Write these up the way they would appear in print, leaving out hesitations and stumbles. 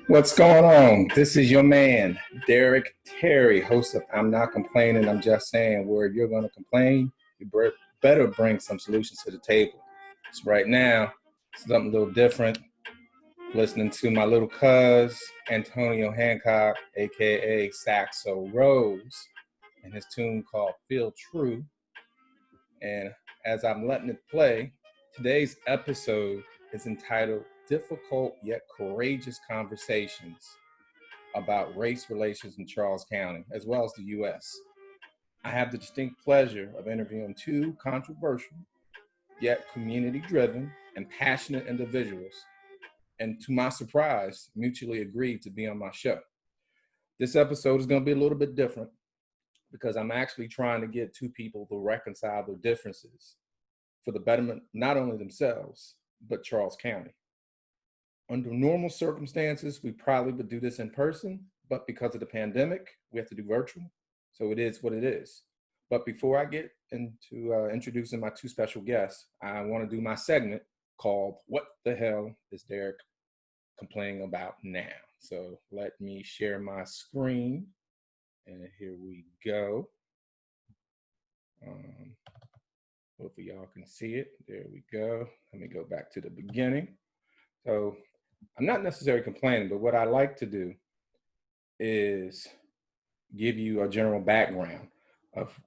What's going on? This is your man, Derek Terry, host of I'm Not Complaining, I'm Just Saying, where if you're going to complain, you better bring some solutions to the table. So right now, something a little different. Listening to my little cuz, Antonio Hancock, a.k.a. Saxo Rose, and his tune called Feel True. And as I'm letting it play, today's episode is entitled Difficult Yet Courageous Conversations about Race Relations in Charles County, as well as the U.S. I have the distinct pleasure of interviewing two controversial, yet community-driven and passionate individuals, and to my surprise, mutually agreed to be on my show. This episode is going to be a little bit different because I'm actually trying to get two people to reconcile their differences for the betterment, not only themselves, but Charles County. Under normal circumstances, we probably would do this in person, but because of the pandemic, we have to do virtual. So it is what it is. But before I get into introducing my two special guests, I want to do my segment called What the Hell is Derek Complaining About Now? So let me share my screen. And here we go. Hopefully y'all can see it. There we go. Let me go back to the beginning. So I'm not necessarily complaining, but what I like to do is give you a general background of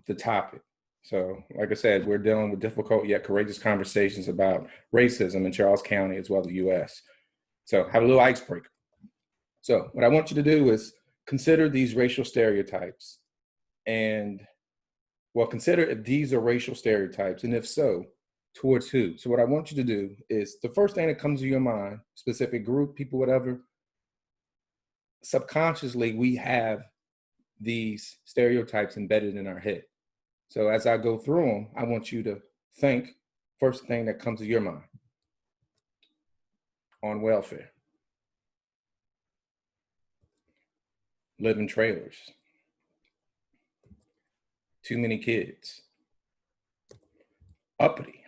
the topic. So like I said, we're dealing with difficult yet courageous conversations about racism in Charles County as well as the US. So have a little icebreaker. So what I want you to do is consider these racial stereotypes and, well, consider if these are racial stereotypes, and if so, towards who? So what I want you to do is the first thing that comes to your mind, specific group, people, whatever, subconsciously we have these stereotypes embedded in our head. So as I go through them, I want you to think first thing that comes to your mind. On welfare. Live in trailers. Too many kids. Uppity.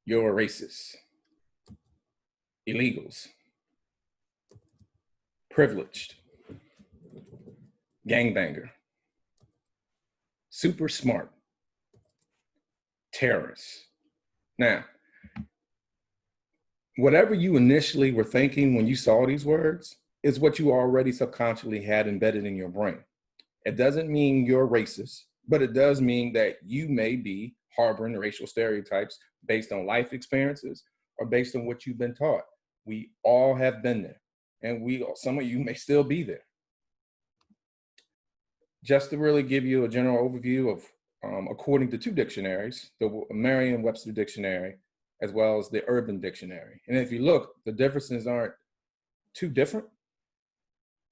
You're a racist. Illegals. Privileged. Gangbanger. Super smart. Terrorists. Now, whatever you initially were thinking when you saw these words is what you already subconsciously had embedded in your brain. It doesn't mean you're racist, but it does mean that you may be harboring racial stereotypes based on life experiences or based on what you've been taught. We all have been there, and some of you may still be there. Just to really give you a general overview of, according to two dictionaries, the Merriam-Webster Dictionary, as well as the Urban Dictionary. And if you look, the differences aren't too different,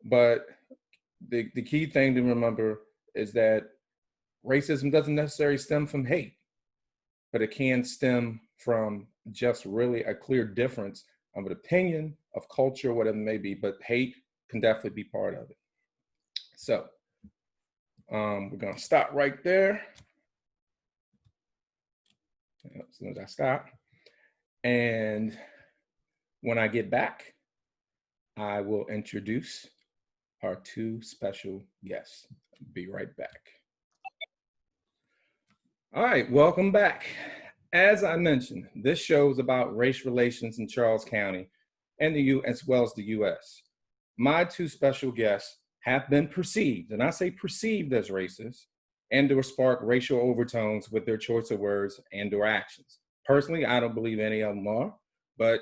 but the key thing to remember is that racism doesn't necessarily stem from hate, but it can stem from just really a clear difference of an opinion, of culture, whatever it may be, but hate can definitely be part of it. So we're gonna stop right there. As soon as I stop. And when I get back, I will introduce our two special guests. Be right back. All right, welcome back. As I mentioned, this show is about race relations in Charles County and as well as the US. My two special guests have been perceived, and I say perceived as racist, and or spark racial overtones with their choice of words and or actions. Personally, I don't believe any of them are, but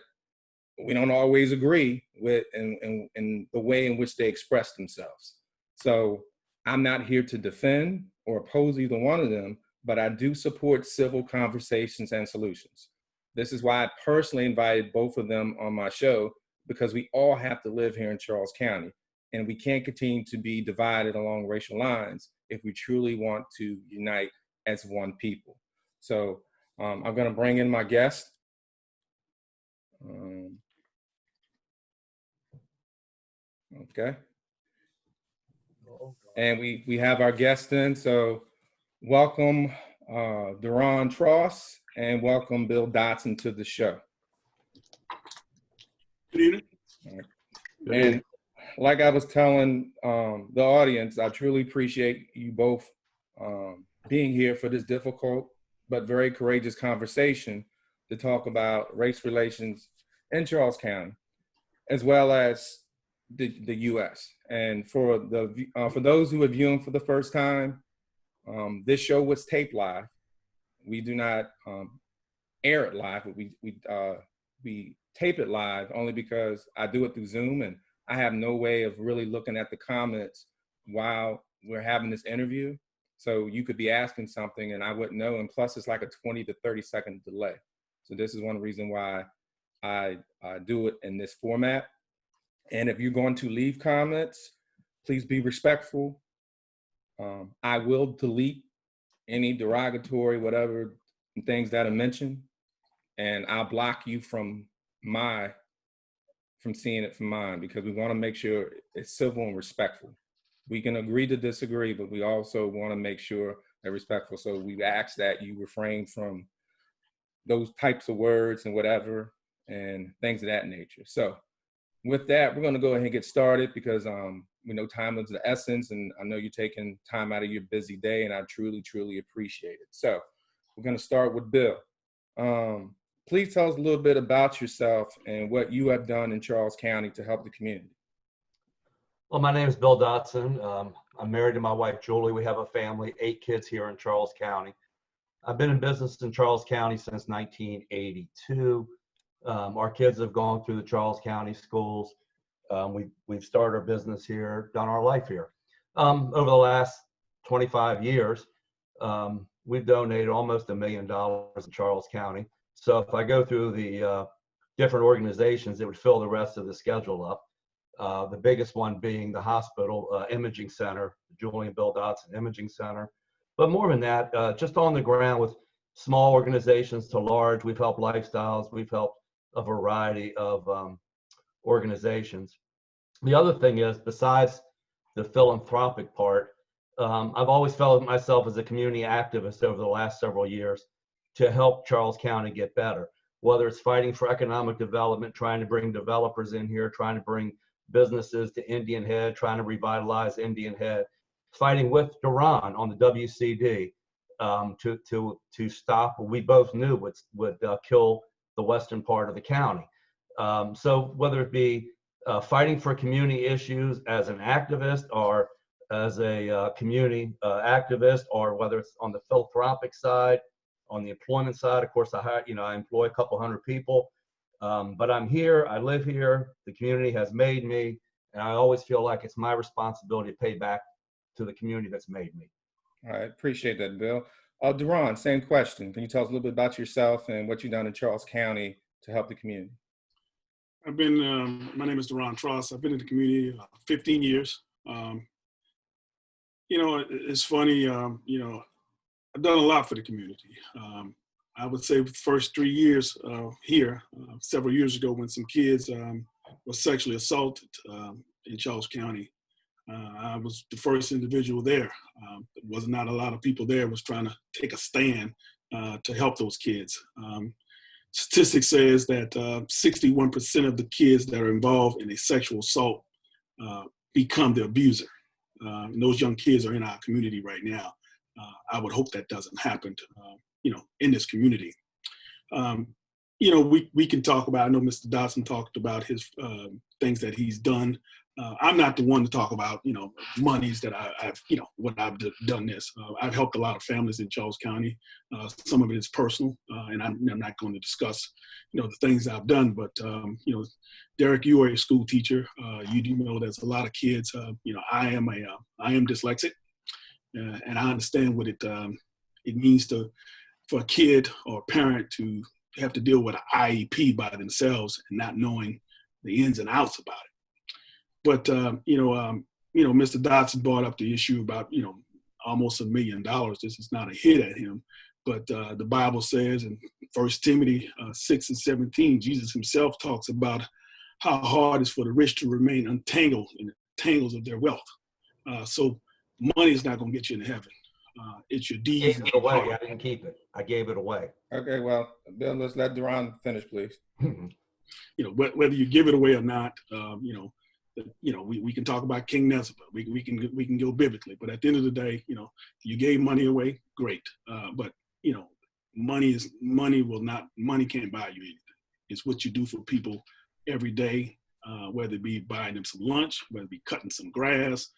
we don't always agree with in the way in which they express themselves. So I'm not here to defend or oppose either one of them, but I do support civil conversations and solutions. This is why I personally invited both of them on my show, because we all have to live here in Charles County, and we can't continue to be divided along racial lines if we truly want to unite as one people. So I'm gonna bring in my guest. Okay. And we have our guest in, so welcome Deron Tross and welcome Bill Dotson to the show. Good evening. And like I was telling the audience, I truly appreciate you both being here for this difficult but very courageous conversation to talk about race relations in Charles County, as well as the U.S. And for those who are viewing for the first time, this show was taped live. We do not air it live, but we tape it live only because I do it through Zoom, and I have no way of really looking at the comments while we're having this interview. So you could be asking something and I wouldn't know. And plus it's like a 20 to 30-second delay. So this is one reason why I do it in this format. And if you're going to leave comments, please be respectful. I will delete any derogatory, whatever things that are mentioned, and I'll block you from seeing it from mine, because we want to make sure it's civil and respectful. We can agree to disagree, but we also want to make sure they're respectful. So we ask that you refrain from those types of words and whatever, and things of that nature. So with that, we're going to go ahead and get started, because we know time is the essence, and I know you're taking time out of your busy day, and I truly, truly appreciate it. So we're going to start with Bill. Please tell us a little bit about yourself and what you have done in Charles County to help the community. Well, my name is Bill Dotson. I'm married to my wife, Julie. We have a family, 8 kids here in Charles County. I've been in business in Charles County since 1982. Our kids have gone through the Charles County schools. We've started our business here, done our life here. Over the last 25 years, we've donated almost $1 million in Charles County. So if I go through the different organizations, it would fill the rest of the schedule up. The biggest one being the hospital imaging center, Julie and Bill Dotson Imaging Center. But more than that, just on the ground with small organizations to large, we've helped Lifestyles, we've helped a variety of organizations. The other thing is, besides the philanthropic part, I've always felt myself as a community activist over the last several years to help Charles County get better, whether it's fighting for economic development, trying to bring developers in here, trying to bring businesses to Indian Head, trying to revitalize Indian Head, fighting with Deron on the WCD to stop what we both knew would kill the western part of the county. So whether it be fighting for community issues as an activist or as a community activist, or whether it's on the philanthropic side, on the employment side, of course, I employ a couple hundred people, but I'm here, I live here, the community has made me, and I always feel like it's my responsibility to pay back to the community that's made me. All right, appreciate that, Bill. Deron, same question. Can you tell us a little bit about yourself and what you've done in Charles County to help the community? I've been, my name is Deron Tross. I've been in the community 15 years. It's funny, I've done a lot for the community. I would say the first 3 years here, several years ago, when some kids were sexually assaulted in Charles County, I was the first individual there. There was not a lot of people there was trying to take a stand to help those kids. Statistics says that 61% of the kids that are involved in a sexual assault become the abuser. And those young kids are in our community right now. I would hope that doesn't happen, in this community. We can talk about, I know Mr. Dotson talked about his things that he's done. I'm not the one to talk about, monies that I've what I've done this. I've helped a lot of families in Charles County. Some of it is personal, and I'm not going to discuss, the things I've done. But, Derek, you are a school teacher. You do know there's a lot of kids. I am dyslexic, and I understand what it means for a kid or a parent to have to deal with an IEP by themselves and not knowing the ins and outs about it. But, Mr. Dotson brought up the issue about, almost $1 million. This is not a hit at him, but the Bible says in 1 Timothy 6:17, Jesus himself talks about how hard it is for the rich to remain untangled in the tangles of their wealth. So money is not going to get you into heaven. It's your deeds. I gave it away. I didn't keep it. I gave it away. Okay, well, Bill, let's let Deron finish, please. whether you give it away or not, we can talk about King Nezeba. We can go biblically, but at the end of the day, you gave money away, great. But money can't buy you anything. It's what you do for people every day, whether it be buying them some lunch, whether it be cutting some grass,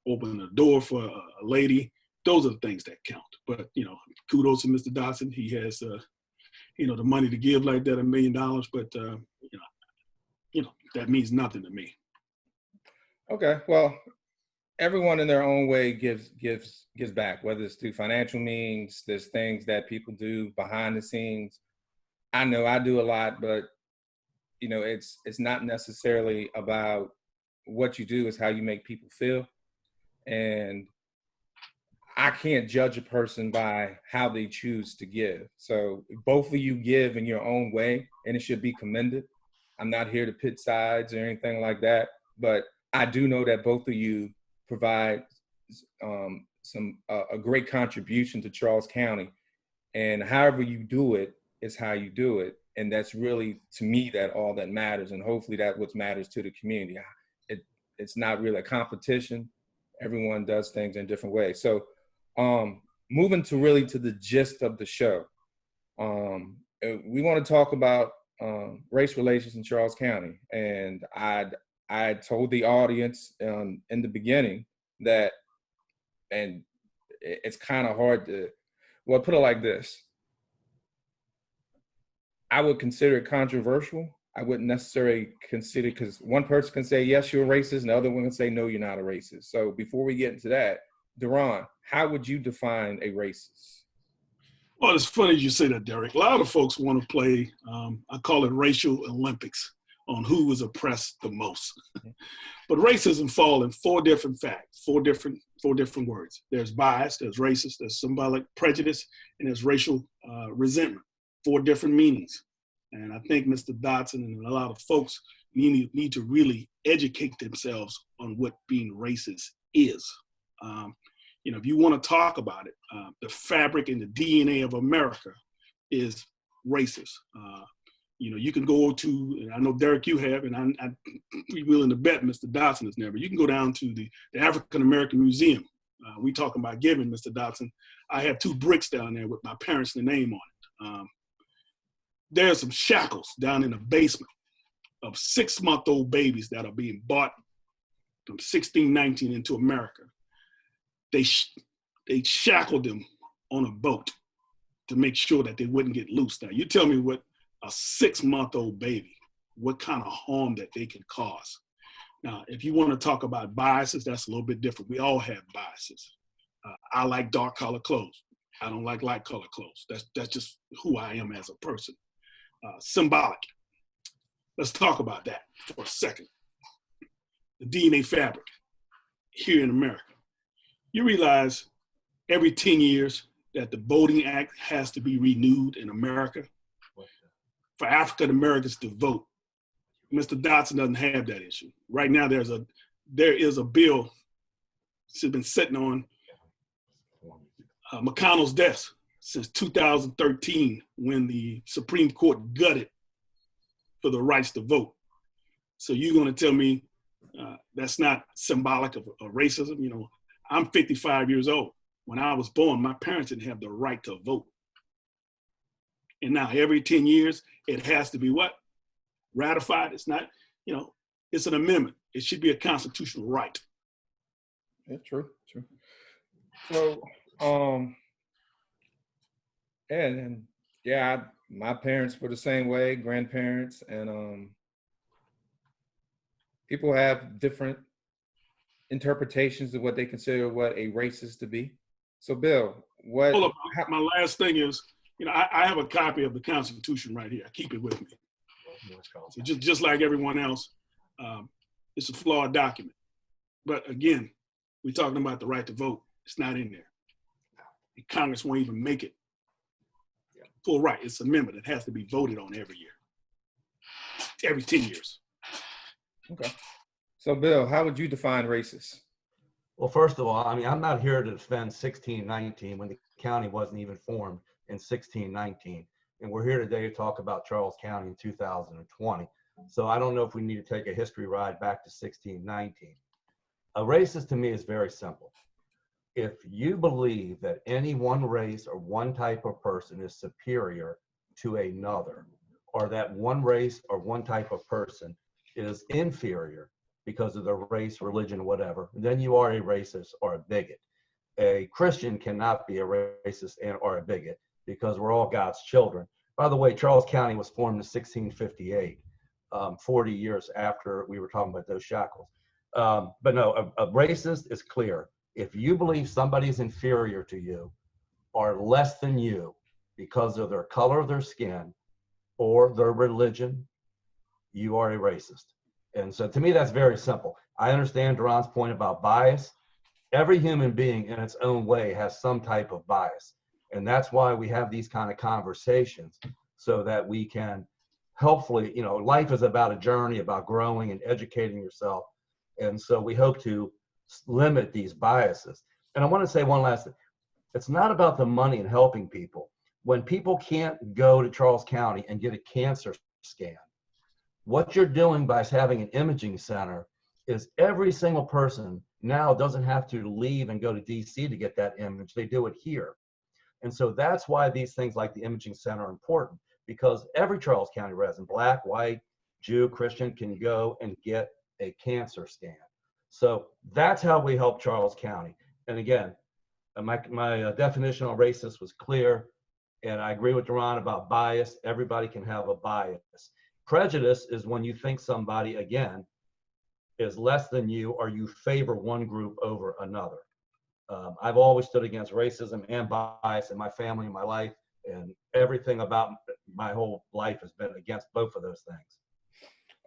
opening a door for a lady. Those are the things that count. But kudos to Mr. Dotson. He has the money to give like that, $1 million. But that means nothing to me. Okay, well, everyone in their own way gives back, whether it's through financial means. There's things that people do behind the scenes. I know I do a lot, but it's not necessarily about what you do, it's how you make people feel. And I can't judge a person by how they choose to give. So both of you give in your own way, and it should be commended. I'm not here to pit sides or anything like that, but I do know that both of you provide a great contribution to Charles County, and however you do it is how you do it. And that's really, to me, that all that matters. And hopefully that's what matters to the community. It's not really a competition. Everyone does things in different ways. So moving to the gist of the show. We want to talk about race relations in Charles County. And I told the audience in the beginning that, and it's kind of hard to, well, put it like this. I would consider it controversial. I wouldn't necessarily consider, because one person can say, yes, you're a racist, and the other one can say, no, you're not a racist. So before we get into that, Deron, how would you define a racist? Well, it's funny you say that, Derek. A lot of folks want to play, I call it racial Olympics, on who was oppressed the most. But racism falls in four different facts, four different words. There's bias, there's racist, there's symbolic prejudice, and there's racial resentment. 4 different meanings. And I think Mr. Dotson and a lot of folks need to really educate themselves on what being racist is. If you want to talk about it, the fabric and the DNA of America is racist. You can go to, and I know Derek, you have, and I'm willing to bet Mr. Dotson has never. You can go down to the African American Museum. We talking about giving, Mr. Dotson. I have 2 bricks down there with my parents' name on it. There's some shackles down in the basement of 6-month-old babies that are being bought from 1619 into America. They shackled them on a boat to make sure that they wouldn't get loose. Now, you tell me what a 6-month-old baby, what kind of harm that they can cause. Now, if you want to talk about biases, that's a little bit different. We all have biases. I like dark color clothes. I don't like light color clothes. That's just who I am as a person. Symbolic. Let's talk about that for a second. The DNA fabric here in America. You realize every 10 years that the Voting Act has to be renewed in America for African Americans to vote. Mr. Dotson doesn't have that issue. Right now, there is a bill that's been sitting on McConnell's desk since 2013, when the Supreme Court gutted for the rights to vote. So you're going to tell me that's not symbolic of racism? I'm 55 years old. When I was born, my parents didn't have the right to vote. And now every 10 years, it has to be what? Ratified. It's not, it's an amendment. It should be a constitutional right. Yeah, true. So, my parents were the same way, grandparents, and people have different interpretations of what they consider what a racist to be. So, Bill, what? Hold up. My last thing is, I have a copy of the Constitution right here. I keep it with me. So just like everyone else, it's a flawed document. But again, we're talking about the right to vote. It's not in there. And Congress won't even make it full right. It's an amendment. It has to be voted on every year, every 10 years. Okay. So, Bill, how would you define racist? Well, first of all, I'm not here to defend 1619 when the county wasn't even formed in 1619. And we're here today to talk about Charles County in 2020. So I don't know if we need to take a history ride back to 1619. A racist to me is very simple. If you believe that any one race or one type of person is superior to another, or that one race or one type of person is inferior because of their race, religion, whatever, then you are a racist or a bigot. A Christian cannot be a racist or a bigot because we're all God's children. By the way, Charles County was formed in 1658, 40 years after we were talking about those shackles. But no, a racist is clear. If you believe somebody is inferior to you or less than you because of their color of their skin or their religion, you are a racist. And so to me, that's very simple. I understand Deron's point about bias. Every human being in its own way has some type of bias. And that's why we have these kind of conversations so that we can hopefully, you know, life is about a journey, about growing and educating yourself. And so we hope to limit these biases. And I want to say one last thing. It's not about the money and helping people. When people can't go to Charles County and get a cancer scan, what you're doing by having an imaging center is every single person now doesn't have to leave and go to DC to get that image. They do it here. And so that's why these things like the imaging center are important, because every Charles County resident, black, white, Jew, Christian, can go and get a cancer scan. So that's how we help Charles County. And again, my definition on racist was clear, and I agree with Deron about bias. Everybody can have a bias. Prejudice is when you think somebody, again, is less than you or you favor one group over another. I've always stood against racism and bias in my family and my life, and everything about my whole life has been against both of those things.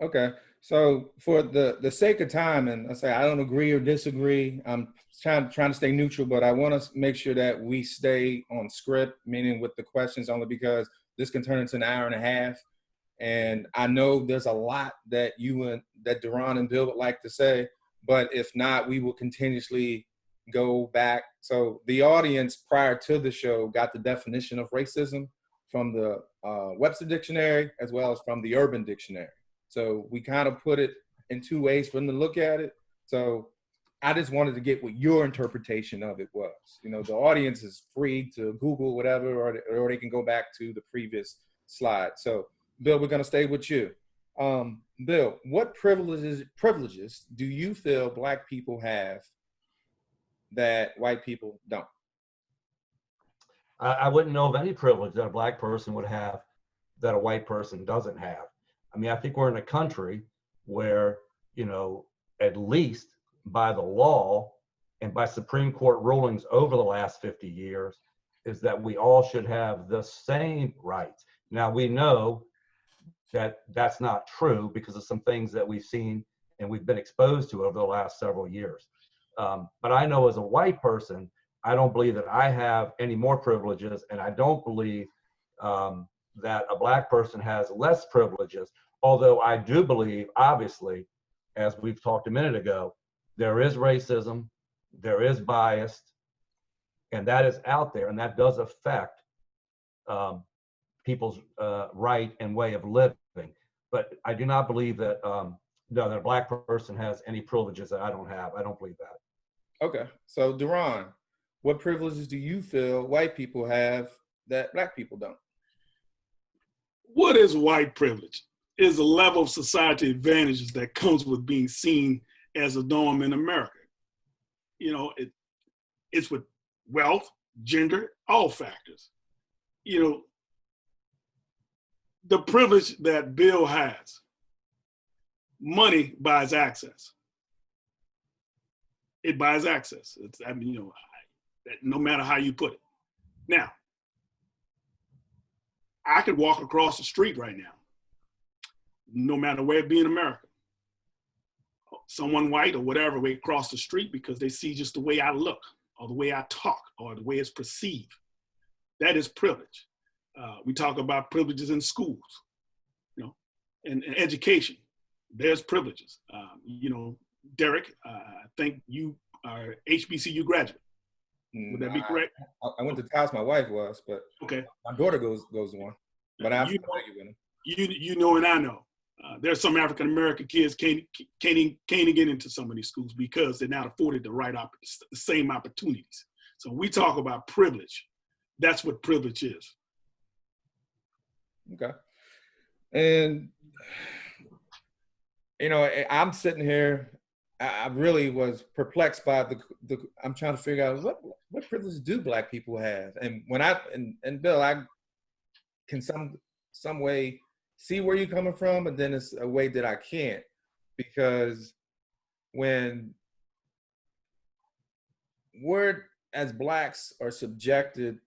Okay, so for the sake of time, and I say I don't agree or disagree, I'm trying to stay neutral, but I want to make sure that we stay on script, meaning with the questions, only because this can turn into an hour and a half. And I know there's a lot that that Deron and Bill would like to say, but if not, we will continuously go back. So the audience prior to the show got the definition of racism from the Webster Dictionary as well as from the Urban Dictionary. So we kind of put it in two ways for them to look at it. So I just wanted to get what your interpretation of it was. You know, the audience is free to Google whatever, or they can go back to the previous slide. So Bill, we're going to stay with you. Bill, what privileges do you feel Black people have that white people don't? I wouldn't know of any privilege that a Black person would have that a white person doesn't have. I mean, I think we're in a country where, you know, at least by the law and by Supreme Court rulings over the last 50 years, is that we all should have the same rights. Now, we know that that's not true because of some things that we've seen and we've been exposed to over the last several years. But I know as a white person, I don't believe that I have any more privileges, and I don't believe that a Black person has less privileges, although I do believe, obviously, as we've talked a minute ago, there is racism, there is bias, and that is out there, and that does affect people's right and way of living. But I do not believe that, that a Black person has any privileges that I don't have. I don't believe that. Okay, so Deron, what privileges do you feel white people have that Black people don't? What is white privilege? Is a level of society advantages that comes with being seen as a norm in America. You know, it's with wealth, gender, all factors. You know, the privilege that Bill has, money buys access. It buys access. I mean, you know, no matter how you put it. Now, I could walk across the street right now, no matter where it be in America. Someone white or whatever way across the street because they see just the way I look or the way I talk or the way it's perceived. That is privilege. We talk about privileges in schools, you know, and education. There's privileges. You know, Derek, I think you are HBCU graduate. Would that be correct? I went to Tross. My wife was, but okay. My daughter goes to one. But I you know and I know. There's some African American kids can't even get into some of these schools because they're not afforded the same opportunities. So we talk about privilege. That's what privilege is. Okay. And, you know, I'm sitting here, I really was perplexed by I'm trying to figure out what privilege do Black people have? And when and Bill, I can some way see where you're coming from, but then it's a way that I can't, because when we're, as Blacks, are subjected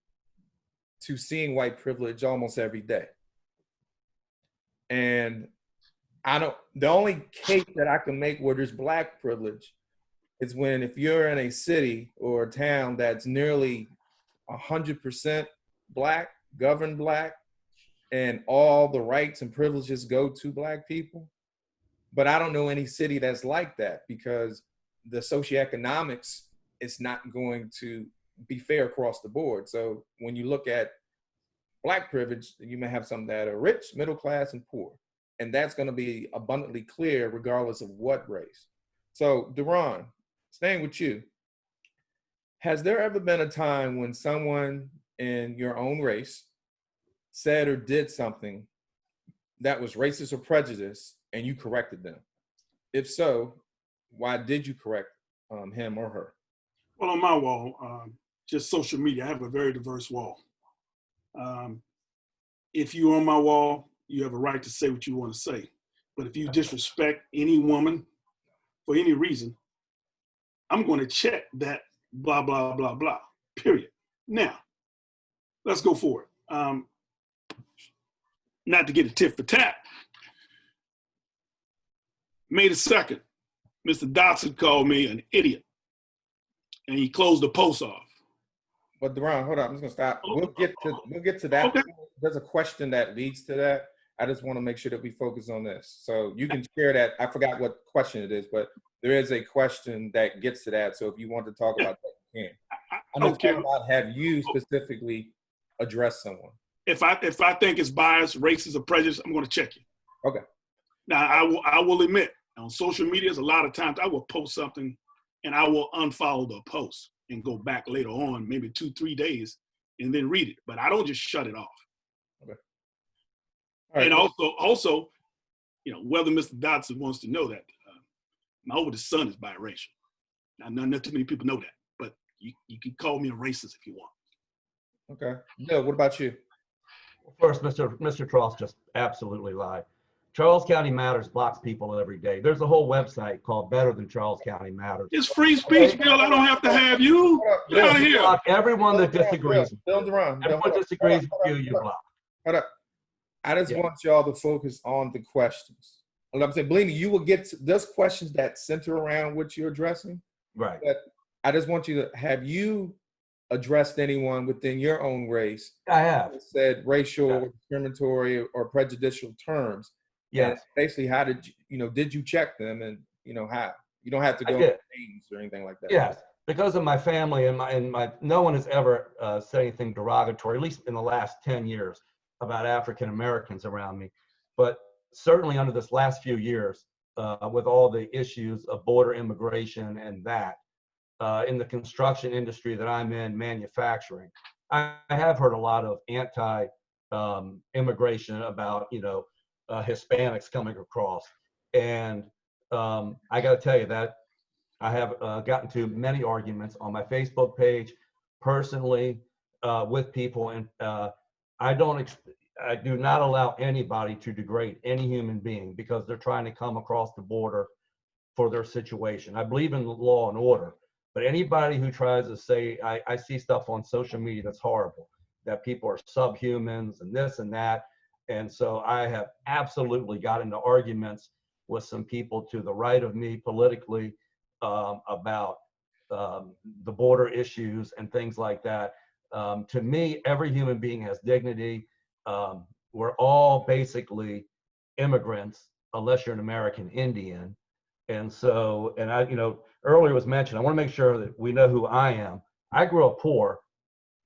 to seeing white privilege almost every day. And the only case that I can make where there's Black privilege is when, if you're in a city or a town that's nearly 100% Black, governed Black, and all the rights and privileges go to Black people. But I don't know any city that's like that, because the socioeconomics is not going to be fair across the board. So when you look at Black privilege, you may have some that are rich, middle class, and poor. And that's going to be abundantly clear regardless of what race. So Deron, staying with you, has there ever been a time when someone in your own race said or did something that was racist or prejudice and you corrected them? If so, why did you correct him or her? Well, on my wall, just social media, I have a very diverse wall. If you're on my wall, you have a right to say what you want to say. But if you disrespect any woman for any reason, I'm going to check that blah, blah, blah, blah, period. Now, let's go for it. Not to get a tit for tat. May the 2nd, Mr. Dotson called me an idiot, and he closed the post off. But Deron, hold on, I'm just gonna stop. We'll get to that. Okay. There's a question that leads to that. I just want to make sure that we focus on this. So you can share that. I forgot what question it is, but there is a question that gets to that. So if you want to talk about that, you can. I'm just talking about, have you specifically addressed someone? If I think it's bias, racist, or prejudice, I'm going to check you. Okay. Now I will admit, on social media, a lot of times I will post something and I will unfollow the post and go back later on, maybe 2-3 days, and then read it. But I don't just shut it off. Okay. All right. And also, you know, whether Mr. Dotson wants to know that, my oldest son is biracial. Now, not too many people know that, but you can call me a racist if you want. Okay. Bill, what about you? First, Mr. Tross just absolutely lied. Charles County Matters blocks people every day. There's a whole website called Better Than Charles County Matters. It's free speech, Bill. I don't have to have you. Get out of here. Block everyone that disagrees. Bill Deron. Everyone disagrees with you block. Hold up. I just want y'all to focus on the questions. I'm saying, Bellini, you will get to those questions that center around what you're addressing. Right. But I just want you to, have you addressed anyone within your own race? I have. Said racial, or discriminatory, or prejudicial terms. Yes. And basically, how did did you check them, and how? You don't have to go into names or anything like that. Yes, because of my family and my no one has ever said anything derogatory, at least in the last 10 years, about African Americans around me. But certainly under this last few years, with all the issues of border immigration and that, in the construction industry that I'm in, manufacturing, I have heard a lot of anti-immigration about, Hispanics coming across. And I got to tell you that I have gotten to many arguments on my Facebook page, personally, with people. And I do not allow anybody to degrade any human being because they're trying to come across the border for their situation. I believe in law and order, but anybody who tries to say, I see stuff on social media that's horrible, that people are subhumans and this and that. And so I have absolutely got into arguments with some people to the right of me politically about the border issues and things like that. To me, every human being has dignity. We're all basically immigrants, unless you're an American Indian. And so, and I, earlier was mentioned, I want to make sure that we know who I am. I grew up poor,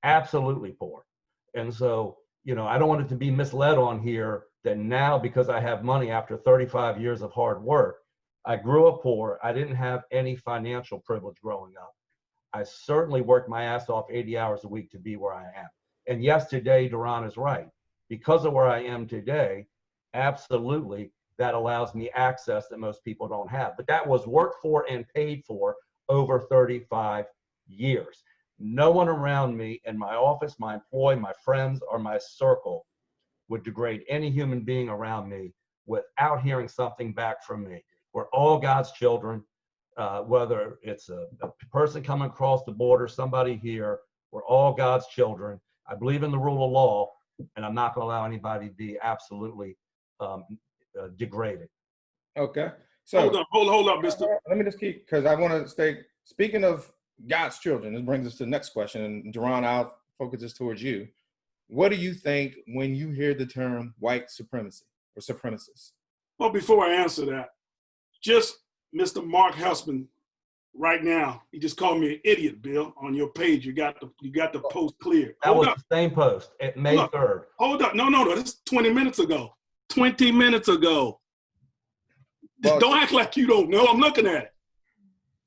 absolutely poor. And so, I don't want it to be misled on here that now, because I have money after 35 years of hard work, I grew up poor. I didn't have any financial privilege growing up. I certainly worked my ass off 80 hours a week to be where I am. And yes, today, Deron is right. Because of where I am today, absolutely, that allows me access that most people don't have. But that was worked for and paid for over 35 years. No one around me in my office, my employee, my friends, or my circle would degrade any human being around me without hearing something back from me. We're all God's children, whether it's a person coming across the border, somebody here, we're all God's children. I believe in the rule of law, and I'm not going to allow anybody to be absolutely degraded. Okay. So hold up, Mr. Let me just keep, because I want to stay, speaking of God's children, this brings us to the next question. And Deron, I'll focus this towards you. What do you think when you hear the term white supremacy or supremacists? Well, before I answer that, just Mr. Mark Husband, right now, he just called me an idiot, Bill. On your page, you got the post cleared. That was the same post at May 3rd. Hold up. No. This is 20 minutes ago. 20 minutes ago. Well, don't act like you don't know. I'm looking at it.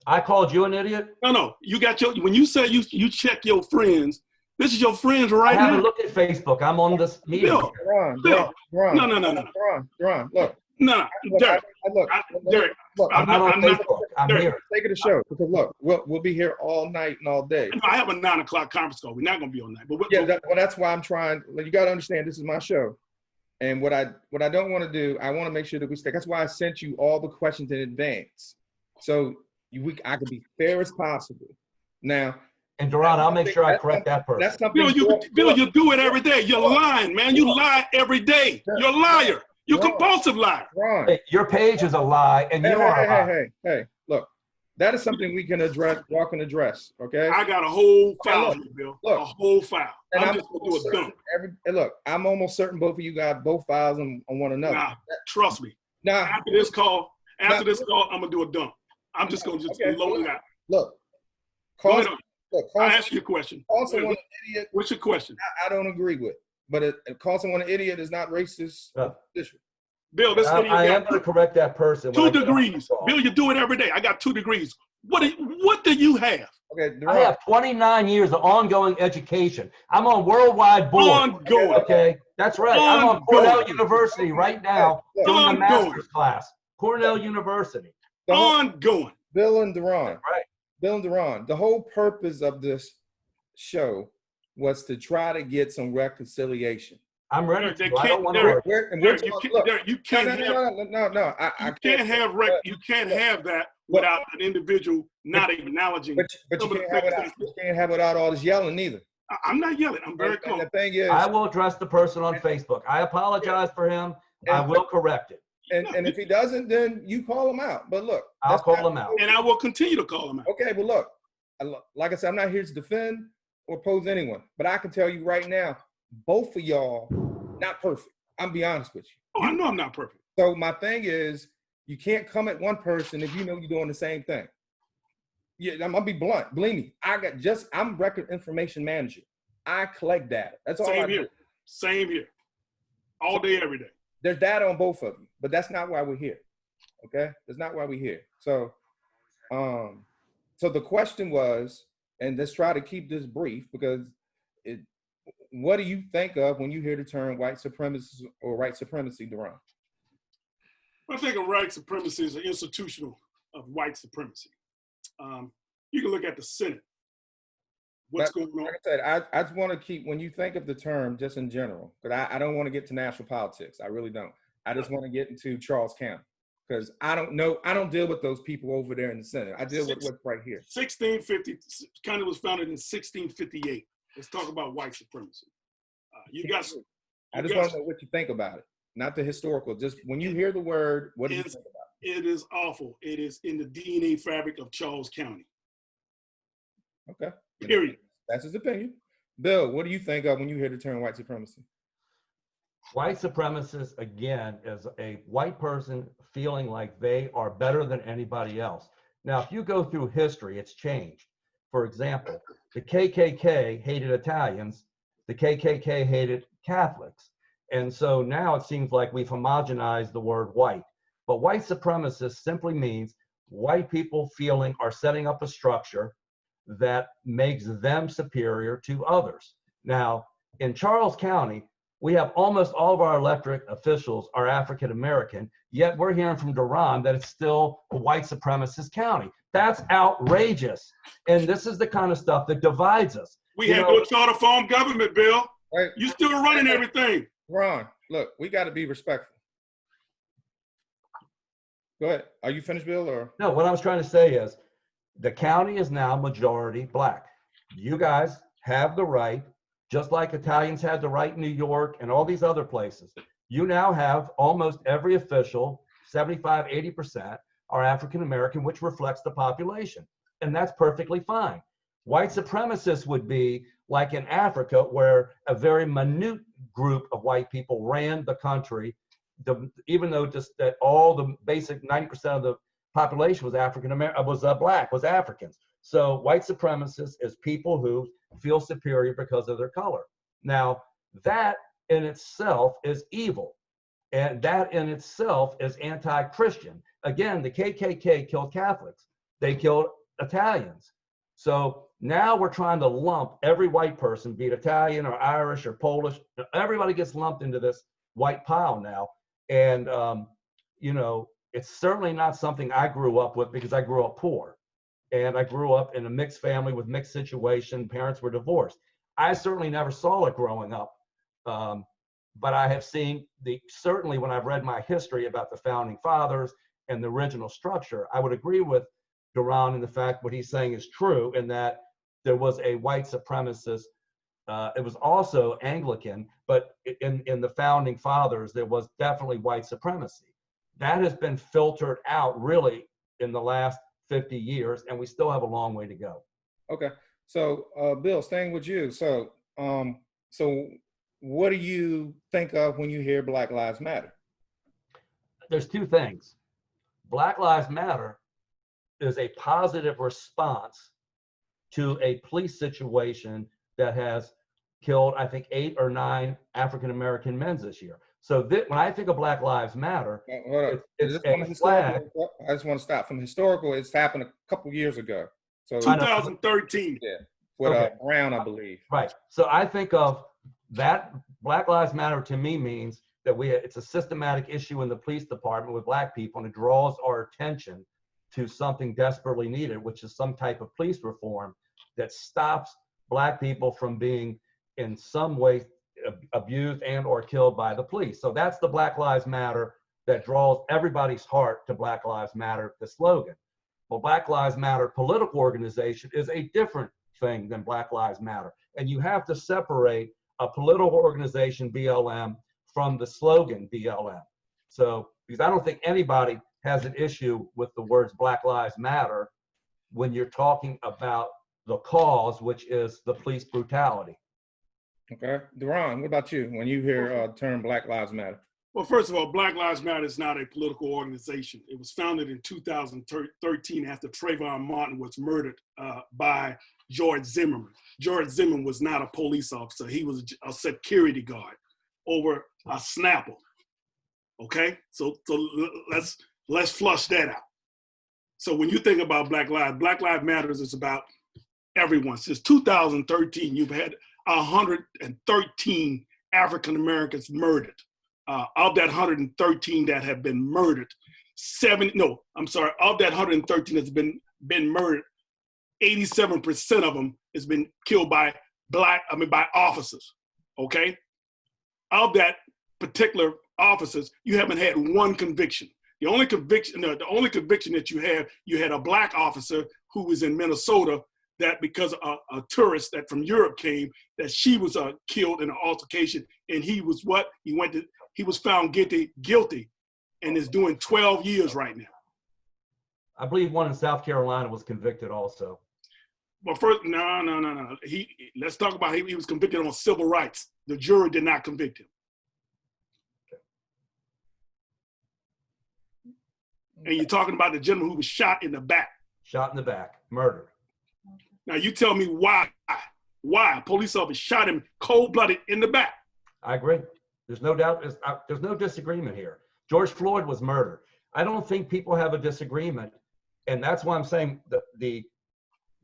I called you an idiot? No. You got when you say you check your friends, this is your friends right now. I haven't looked at Facebook. I'm on this meeting. Deron, no. Deron, look. No, Derek. Derek. I'm not on Facebook. I'm Derek, here. Take it a show, because look, we'll be here all night and all day. I have a 9 o'clock conference call. We're not going to be all night. But that's why I'm trying. You got to understand, this is my show. And what I don't want to do, I want to make sure that we stay. That's why I sent you all the questions in advance, so I can be fair as possible. Now, and Deron, I'll make sure I correct that person. That's something. Bill, you do it every day. You're lying, man. You lie every day. You're a liar. You're a compulsive liar. Hey, your page is a lie, and you are a lie. Hey, look, that is something we can address. Y'all can address, okay? I got a whole file, Bill. Look, a whole file. And I'm just gonna do a dump. Look, I'm almost certain both of you got both files on one another. Nah, trust me. Now, after this call, I'm gonna do a dump. I'm just gonna load it out. Look, I ask you a question. Call someone an idiot. What's your question? I don't agree with. But call someone an idiot is not racist. Bill, this idiot. I am going to correct that person. 2 degrees. Bill, you do it every day. I got 2 degrees. What do you have? Okay, I have 29 years of ongoing education. I'm on worldwide board. Ongoing. Okay, that's right. I'm on Cornell University right now doing a master's class. Cornell University. Ongoing. Bill and Deron. Right. Bill and Deron. The whole purpose of this show was to try to get some reconciliation. I'm ready to. You can't have that without an individual not acknowledging. But you can't have it without all this yelling either. I'm not yelling. I'm very calm. The thing is, I will address the person on Facebook. I apologize for him. I will correct it. And if he doesn't, then you call him out. But look, I'll call him out. And I will continue to call him out. Okay, but look, like I said, I'm not here to defend or oppose anyone, but I can tell you right now, both of y'all not perfect. I'm be honest with you. Oh, I know I'm not perfect. So my thing is, you can't come at one person if you know you're doing the same thing. Yeah, I'm gonna be blunt. Believe me, I'm record information manager. I collect data. That's all I do. Same here. All day, every day. There's data on both of you, but that's not why we're here. Okay? That's not why we're here. So the question was, and let's try to keep this brief, because what do you think of when you hear the term white supremacy or white supremacy, Deron? I think of white supremacy as an institutional of white supremacy. You can look at the Senate. What's going on? Like I said, I just want to keep, when you think of the term just in general, because I don't want to get to national politics. I really don't. I just want to get into Charles County, because I don't deal with those people over there in the Senate. I deal with what's right here. 1650, county was founded in 1658. Let's talk about white supremacy. I just want to know what you think about it, not the historical. Just when you hear the word, what do you think about it? It is awful. It is in the DNA fabric of Charles County. Okay. Period. That's his opinion. Bill, what do you think of when you hear the term white supremacy? White supremacist, again, is a white person feeling like they are better than anybody else. Now, if you go through history, it's changed. For example, the KKK hated Italians. The KKK hated Catholics. And so now it seems like we've homogenized the word white. But white supremacist simply means white people feeling or setting up a structure that makes them superior to others. Now, in Charles County, we have almost all of our elected officials are African American, yet we're hearing from Deron that it's still a white supremacist county. That's outrageous. And this is the kind of stuff that divides us. We have no charter form government, Bill. Right. You're still running everything. Ron, look, we got to be respectful. Go ahead. Are you finished, Bill? Or no, what I was trying to say is the county is now majority black. You guys have the right, just like Italians had the right in New York and all these other places. You now have almost every official, 75, 80% are African American, which reflects the population. And that's perfectly fine. White supremacists would be like in Africa, where a very minute group of white people ran the country, even though just that all the basic 90% of the population was African American, was black, was Africans. So white supremacists is people who feel superior because of their color. Now, that in itself is evil. And that in itself is anti-Christian. Again, the KKK killed Catholics. They killed Italians. So now we're trying to lump every white person, be it Italian or Irish or Polish, everybody gets lumped into this white pile now. And, you know, it's certainly not something I grew up with because I grew up poor. And I grew up in a mixed family with mixed situation. Parents were divorced. I certainly never saw it growing up. But I have seen certainly when I've read my history about the founding fathers and the original structure, I would agree with Deron in the fact what he's saying is true, in that there was a white supremacist. It was also Anglican, but in the founding fathers, there was definitely white supremacy. That has been filtered out really in the last 50 years, and we still have a long way to go. okay. So, Bill, staying with you. So, what do you think of when you hear Black Lives Matter? There's two things. Black Lives Matter is a positive response to a police situation that has killed, I think, 8 or 9 African-American men this year. So when I think of Black Lives Matter, it's a flag. I just want to stop from historical. It's happened a couple years ago. So 2013. Yeah, with Brown, I believe. Right. So I think of that. Black Lives Matter to me means that it's a systematic issue in the police department with black people, and it draws our attention to something desperately needed, which is some type of police reform that stops black people from being in some way abused and or killed by the police. So that's the Black Lives Matter that draws everybody's heart to Black Lives Matter, the slogan. Well, Black Lives Matter political organization is a different thing than Black Lives Matter. And you have to separate a political organization, BLM, from the slogan, BLM. So, because I don't think anybody has an issue with the words Black Lives Matter when you're talking about the cause, which is the police brutality. Okay. Deron, what about you when you hear the term Black Lives Matter? Well, first of all, Black Lives Matter is not a political organization. It was founded in 2013 after Trayvon Martin was murdered by George Zimmerman. George Zimmerman was not a police officer. He was a security guard over a Snapple. Okay, so let's flush that out. So when you think about Black Lives Matters is about everyone. Since 2013, you've had 113 African Americans murdered. Of that 113 that have been murdered, of that 113 that's been murdered, 87% of them has been killed by by officers. Okay, of that particular officers, you haven't had one conviction. The only conviction that you had a black officer who was in Minnesota that because a tourist that from Europe came, that she was killed in an altercation, and he was found guilty, and is doing 12 years right now. I believe one in South Carolina was convicted also. But first, no. Let's talk about he was convicted on civil rights. The jury did not convict him. And you're talking about the gentleman who was shot in the back. Shot in the back, murdered. Now you tell me why a police officer shot him cold-blooded in the back. I agree. There's no doubt. There's no disagreement here. George Floyd was murdered. I don't think people have a disagreement, and that's why I'm saying the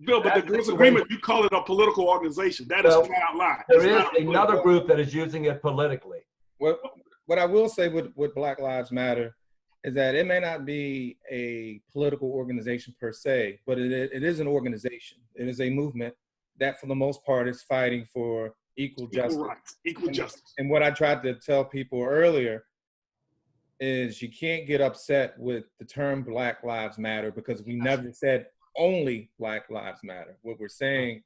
Bill, but the disagreement, you call it a political organization. That is flat out lie. There is another group that is using it politically. What I will say with Black Lives Matter is that it may not be a political organization per se, but it is an organization. It is a movement that, for the most part, is fighting for equal justice. Rights, equal justice. And what I tried to tell people earlier is you can't get upset with the term Black Lives Matter because we never said only Black Lives Matter. What we're saying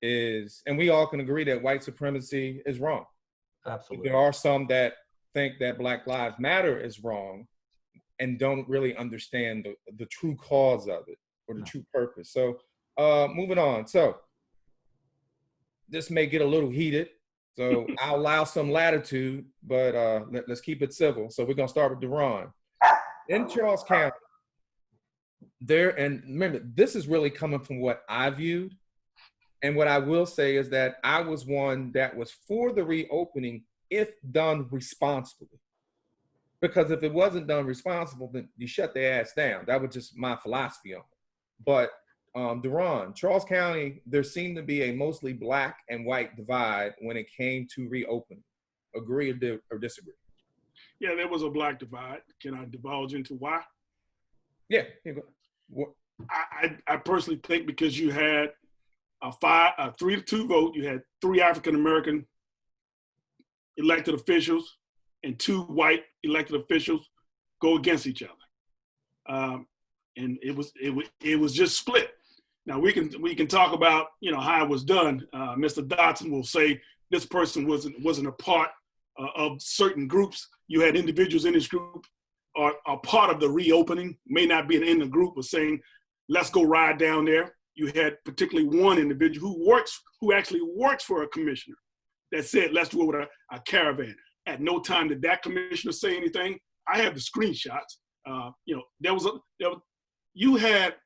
is, and we all can agree that white supremacy is wrong. Absolutely. There are some that think that Black Lives Matter is wrong and don't really understand the true cause of it or the true purpose. So moving on. So this may get a little heated, so I'll allow some latitude, but let's keep it civil. So we're gonna start with Deron. In Charles County, and remember, this is really coming from what I viewed. And what I will say is that I was one that was for the reopening if done responsibly. Because if it wasn't done responsible, then you shut their ass down. That was just my philosophy on it. But Deron, Charles County, there seemed to be a mostly black and white divide when it came to reopening. Agree or disagree? Yeah, there was a black divide. Can I divulge into why? Yeah. I personally think because you had a 3-2 vote, you had 3 African-American elected officials and 2 white elected officials go against each other. And it was just split. Now we can talk about, how it was done. Mr. Dotson will say this person wasn't a part of certain groups. You had individuals in this group are part of the reopening, may not be in the group, but saying, let's go ride down there. You had particularly one individual who actually works for a commissioner that said, let's do it with a caravan. At no time did that commissioner say anything. I have the screenshots. You had,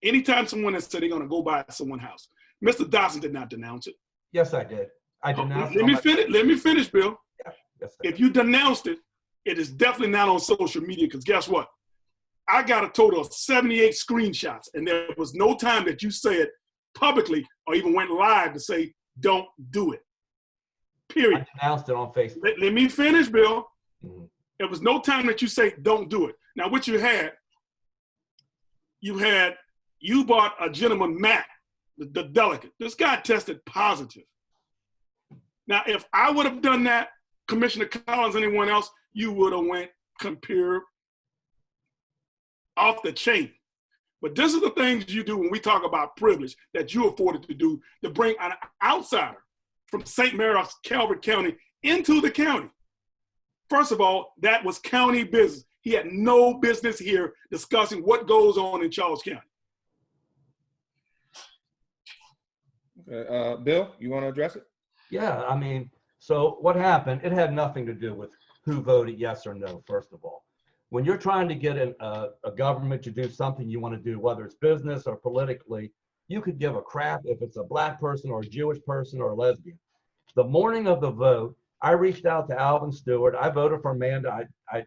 anytime someone that said they're going to go by someone's house, Mr. Dotson did not denounce it. Yes, I did. I denounced it. Let me finish, Bill. Yeah. Yes, if you denounced it, it is definitely not on social media, because guess what? I got a total of 78 screenshots, and there was no time that you said publicly or even went live to say, don't do it. Period. I denounced it on Facebook. Let me finish, Bill. Mm-hmm. There was no time that you say, don't do it. Now, what you bought a gentleman, Matt, the delegate. This guy tested positive. Now, if I would have done that, Commissioner Collins, anyone else, you would have went compare off the chain. But this is the things you do when we talk about privilege that you afforded to do, to bring an outsider from St. Mary's, Calvert County into the county. First of all, that was county business. He had no business here discussing what goes on in Charles County. Bill, you want to address it? Yeah, I mean, so what happened, it had nothing to do with who voted yes or no, first of all. When you're trying to get a government to do something you want to do, whether it's business or politically, you could give a crap if it's a black person or a Jewish person or a lesbian. The morning of the vote, I reached out to Alvin Stewart. I voted for Amanda. I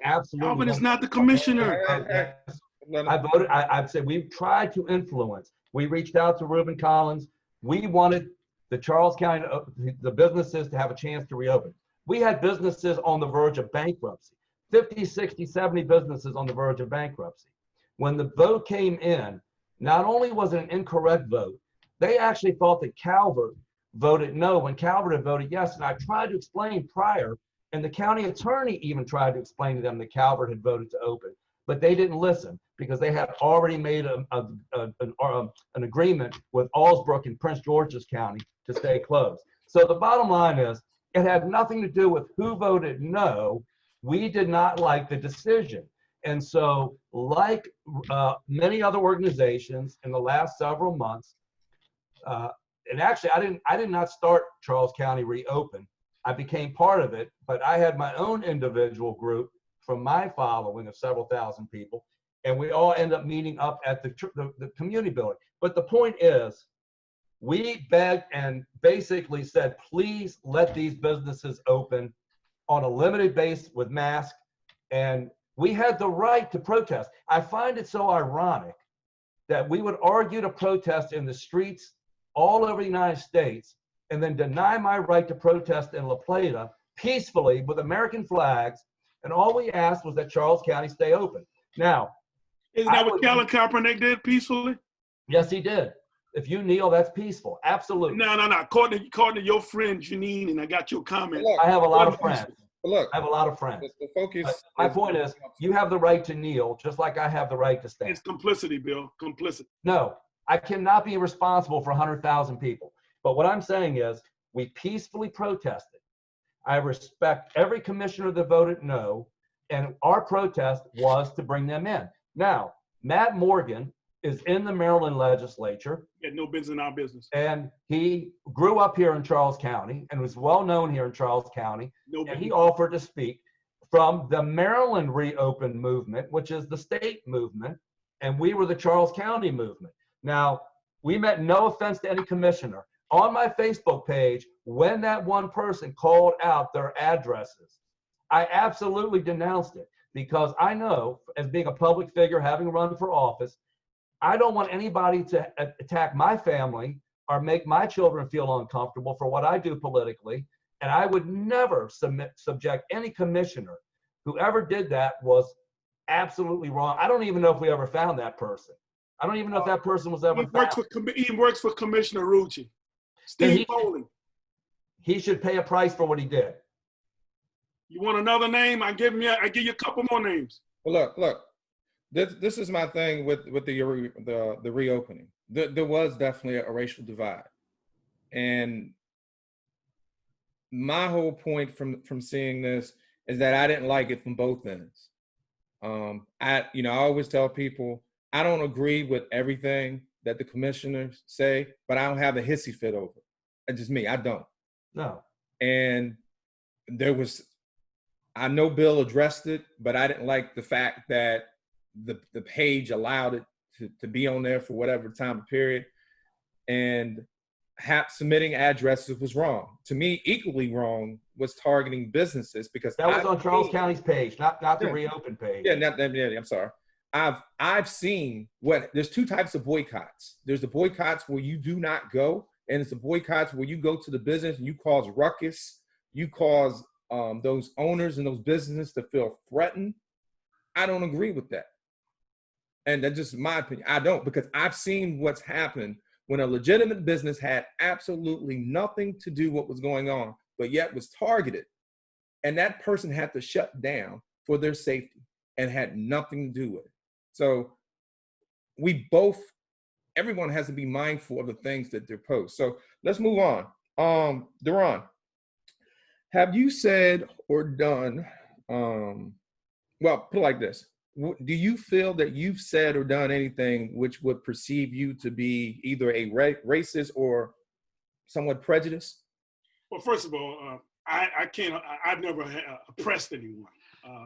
absolutely. Alvin is not the commissioner. I voted. I'd say we tried to influence. We reached out to Reuben Collins. We wanted the Charles County, the businesses to have a chance to reopen. We had businesses on the verge of bankruptcy, 50, 60, 70 businesses on the verge of bankruptcy. When the vote came in, not only was it an incorrect vote, they actually thought that Calvert voted no when Calvert had voted yes. And I tried to explain prior, and the county attorney even tried to explain to them that Calvert had voted to open, but they didn't listen because they had already made an agreement with Allsbrook and Prince George's County to stay closed. So the bottom line is, it had nothing to do with who voted no. We did not like the decision. And so, like many other organizations in the last several months, and actually I did not start Charles County Reopen. I became part of it, but I had my own individual group from my following of several thousand people, and we all end up meeting up at the community building. But the point is, We begged and basically said, please let these businesses open on a limited base with masks. And we had the right to protest. I find it so ironic that we would argue to protest in the streets all over the United States and then deny my right to protest in La Plata peacefully with American flags. And all we asked was that Charles County stay open. Now, isn't that what Colin Kaepernick did peacefully? Yes, he did. If you kneel, that's peaceful. Absolutely. No. According to your friend Janine, and I got your comment. I have a lot of friends. Look, I have a lot of friends. The focus. My point is, you have the right to kneel, just like I have the right to stand. It's complicity, Bill. Complicity. No, I cannot be responsible for 100,000 people. But what I'm saying is, we peacefully protested. I respect every commissioner that voted no, and our protest was to bring them in. Now, Matt Morgan is in the Maryland legislature. He had no business in our business. And he grew up here in Charles County and was well known here in Charles County. And he offered to speak from the Maryland Reopen movement, which is the state movement, and we were the Charles County movement. Now, we meant no offense to any commissioner. On my Facebook page, when that one person called out their addresses, I absolutely denounced it, because I know, as being a public figure, having run for office, I don't want anybody to attack my family or make my children feel uncomfortable for what I do politically. And I would never subject any commissioner. Whoever did that was absolutely wrong. I don't even know if we ever found that person. I don't even know if that person was ever found. He works for Commissioner Rucci. Steve Bowling. He should pay a price for what he did. You want another name? I give you a couple more names. Well, look. This is my thing with the reopening. There was definitely a racial divide, and my whole point from seeing this is that I didn't like it from both ends. I always tell people I don't agree with everything that the commissioners say, but I don't have a hissy fit over it. It's just me. I don't. No. And I know Bill addressed it, but I didn't like the fact that the page allowed it to be on there for whatever time period, and submitting addresses was wrong. To me, equally wrong was targeting businesses, because that was on Charles County's page, not the Reopen page. Yeah, I'm sorry. I've seen there's two types of boycotts. There's the boycotts where you do not go, and it's the boycotts where you go to the business and you cause ruckus, you cause those owners and those businesses to feel threatened. I don't agree with that. And that's just my opinion. I don't, because I've seen what's happened when a legitimate business had absolutely nothing to do with what was going on, but yet was targeted. And that person had to shut down for their safety and had nothing to do with it. So everyone has to be mindful of the things that they post. So let's move on. Deron, have you said or done, put it like this. Do you feel that you've said or done anything which would perceive you to be either a racist or somewhat prejudiced? Well, first of all, I've never oppressed anyone.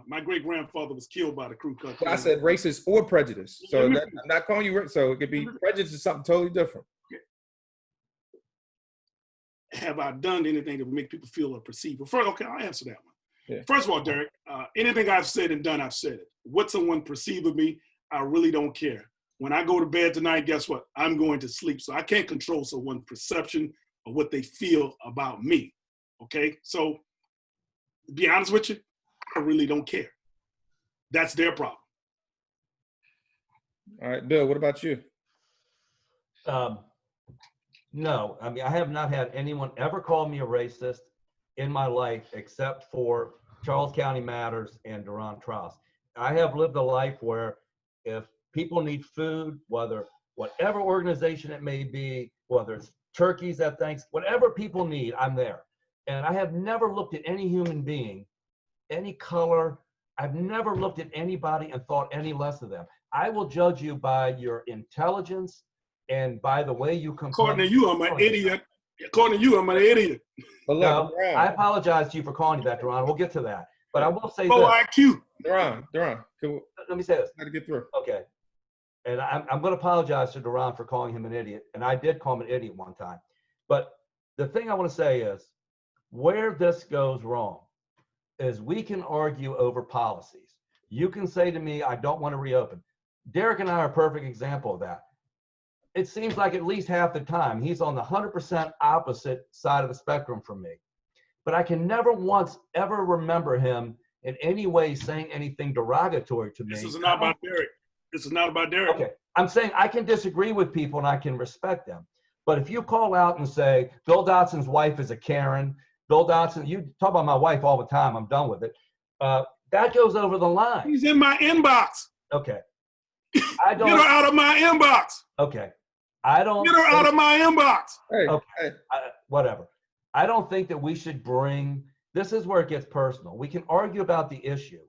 My great grandfather was killed by the Ku Klux Klan. I said racist or prejudiced. So I'm not calling you racist. So it could be prejudice is something totally different. Have I done anything that would make people feel or perceive? Well, first, okay, I'll answer that one. Yeah. First of all, Derek, anything I've said and done, I've said it. What someone perceives of me, I really don't care. When I go to bed tonight, guess what? I'm going to sleep. So I can't control someone's perception of what they feel about me. Okay? So to be honest with you, I really don't care. That's their problem. All right, Bill, what about you? No, I mean, I have not had anyone ever call me a racist in my life, except for Charles County Matters and Deron Tross. I have lived a life where if people need food, whatever organization it may be, whether it's turkeys at Thanksgiving, whatever people need, I'm there. And I have never looked at any human being, any color. I've never looked at anybody and thought any less of them. I will judge you by your intelligence and by the way you complain. According to you, I'm an idiot. According to you, I'm an idiot. But look, no, I apologize to you for calling you that, Deron. We'll get to that. But I will say IQ. Deron, let me say this. How to get through? Okay. And I'm going to apologize to Deron for calling him an idiot. And I did call him an idiot one time. But the thing I want to say is where this goes wrong is we can argue over policies. You can say to me, I don't want to reopen. Derek and I are a perfect example of that. It seems like at least half the time he's on the 100% opposite side of the spectrum from me. But I can never once ever remember him in any way saying anything derogatory to me. This is not about Derek. This is not about Derek. Okay, I'm saying I can disagree with people and I can respect them. But if you call out and say, Bill Dotson's wife is a Karen, Bill Dotson, you talk about my wife all the time, I'm done with it. That goes over the line. He's in my inbox. Okay. I don't. Get her out of my inbox. Okay. I don't. Get her out of my inbox. Hey, Okay. hey. Whatever. I don't think that we should bring, this is where it gets personal. We can argue about the issue.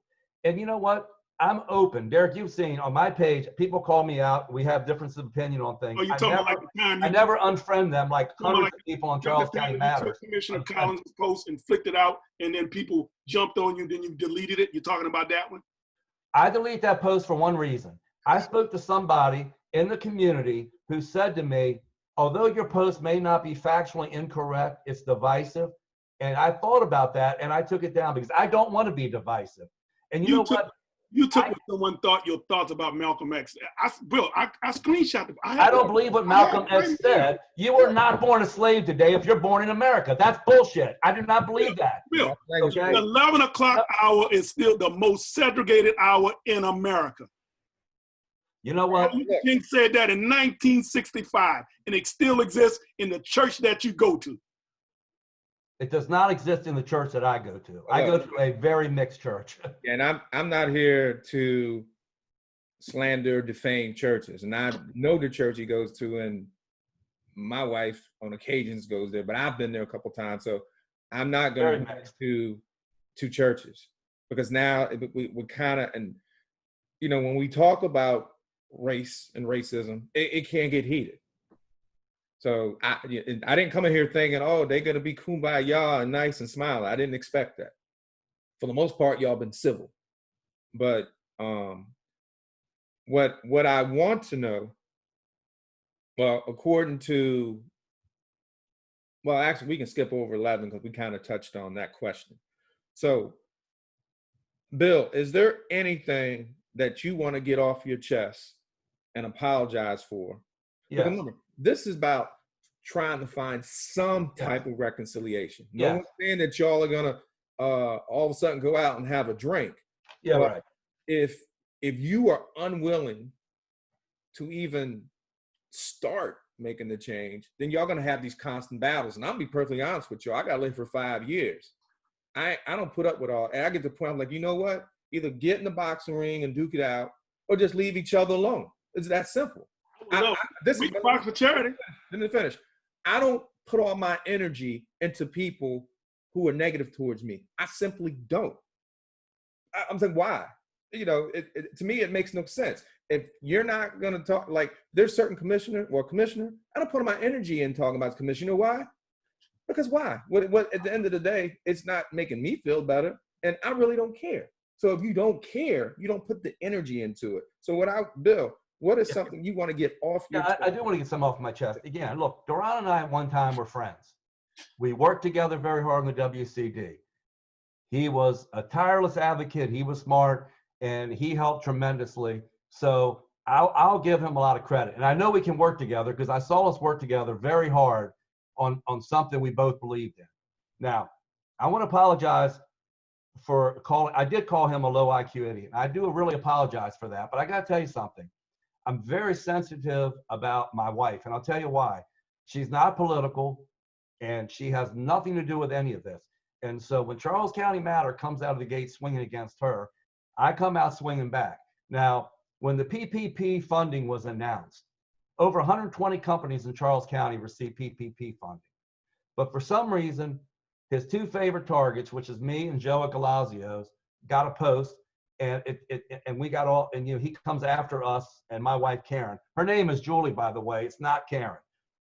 And you know what? I'm open. Derek, you've seen on my page, people call me out. We have differences of opinion on things. Oh, you talking about like the time I never unfriend them like hundreds of people on Charles the time County you Matters. took Commissioner Collins' post and flicked it out, and then people jumped on you, then you deleted it. You're talking about that one? I delete that post for one reason. I spoke to somebody in the community who said to me, although your post may not be factually incorrect, it's divisive. And I thought about that and I took it down because I don't want to be divisive. And you know what? You took what someone thought your thoughts about Malcolm X. Bill, I screenshot it. I don't believe what Malcolm X said. You were not born a slave today if you're born in America. That's bullshit. I do not believe that. Bill, okay? the 11 o'clock hour is still the most segregated hour in America. You know what? Martin Luther King said that in 1965, and it still exists in the church that you go to. It does not exist in the church that I go to. I go to a very mixed church. And I'm not here to slander, defame churches. And I know the church he goes to, and my wife on occasions goes there, but I've been there a couple times. So I'm not going to churches because now we kind of, and you know, when we talk about race and racism, it can get heated. So I didn't come in here thinking, oh, they're going to be kumbaya and nice and smiling. I didn't expect that. For the most part, y'all been civil. But what I want to know, well, according to, well, actually, we can skip over 11 because we kind of touched on that question. So, Bill, is there anything that you want to get off your chest and apologize for? Yes. Remember, this is about trying to find some type of reconciliation. No one's saying that y'all are gonna all of a sudden go out and have a drink. Yeah, but right. If you are unwilling to even start making the change, then y'all gonna have these constant battles. And I'll be perfectly honest with you, I gotta live for 5 years. I don't put up with all. And I get to the point I'm like, you know what? Either get in the boxing ring and duke it out, or just leave each other alone. It's that simple. This is box for charity. Let me finish. I don't put all my energy into people who are negative towards me. I simply don't. I'm saying, why? You know, to me, it makes no sense. If you're not going to talk, like there's certain commissioner, I don't put my energy in talking about the commissioner. You know why? Because why? What at the end of the day, it's not making me feel better. And I really don't care. So if you don't care, you don't put the energy into it. So Bill, what is something you want to get off your chest? I do want to get some off my chest. Again, look, Deron and I at one time were friends. We worked together very hard on the WCD. He was a tireless advocate. He was smart, and he helped tremendously. So I'll give him a lot of credit. And I know we can work together because I saw us work together very hard on something we both believed in. Now, I want to apologize for calling. I did call him a low IQ idiot. I do really apologize for that. But I got to tell you something. I'm very sensitive about my wife, and I'll tell you why. She's not political, and she has nothing to do with any of this. And so when Charles County Matter comes out of the gate swinging against her, I come out swinging back. Now, when the PPP funding was announced, over 120 companies in Charles County received PPP funding. But for some reason, his two favorite targets, which is me and Joe Galazio's, got a post. And we got all, and you know, he comes after us and my wife Karen. Her name is Julie, by the way. It's not Karen.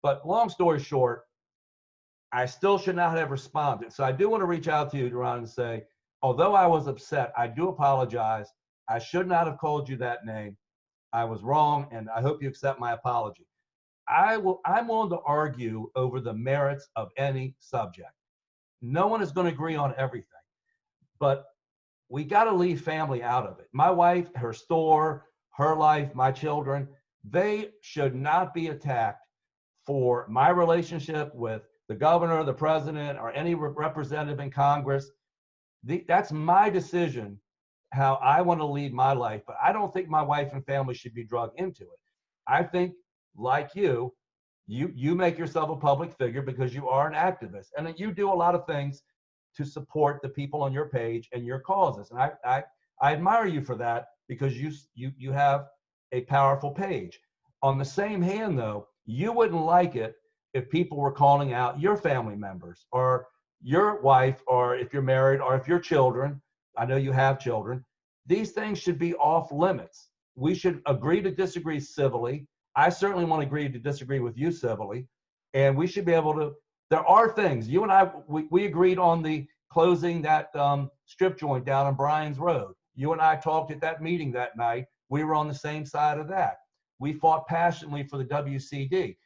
But long story short, I still should not have responded. So I do want to reach out to you, Deron, and say, although I was upset, I do apologize. I should not have called you that name. I was wrong, and I hope you accept my apology. I'm willing to argue over the merits of any subject. No one is going to agree on everything, but we got to leave family out of it. My wife, her store, her life, my children, they should not be attacked for my relationship with the governor, the president, or any representative in Congress. That's my decision, how I want to lead my life. But I don't think my wife and family should be drugged into it. I think, like you make yourself a public figure because you are an activist, and you do a lot of things to support the people on your page and your causes. And I admire you for that, because you have a powerful page. On the same hand, though, you wouldn't like it if people were calling out your family members or your wife, or if you're married, or if your children. I know you have children. These things should be off limits. We should agree to disagree civilly. I certainly want to agree to disagree with you civilly. And we should be able to, there are things, you and I, we agreed on the closing that strip joint down on Bryan's Road. You and I talked at that meeting that night. We were on the same side of that. We fought passionately for the WCD.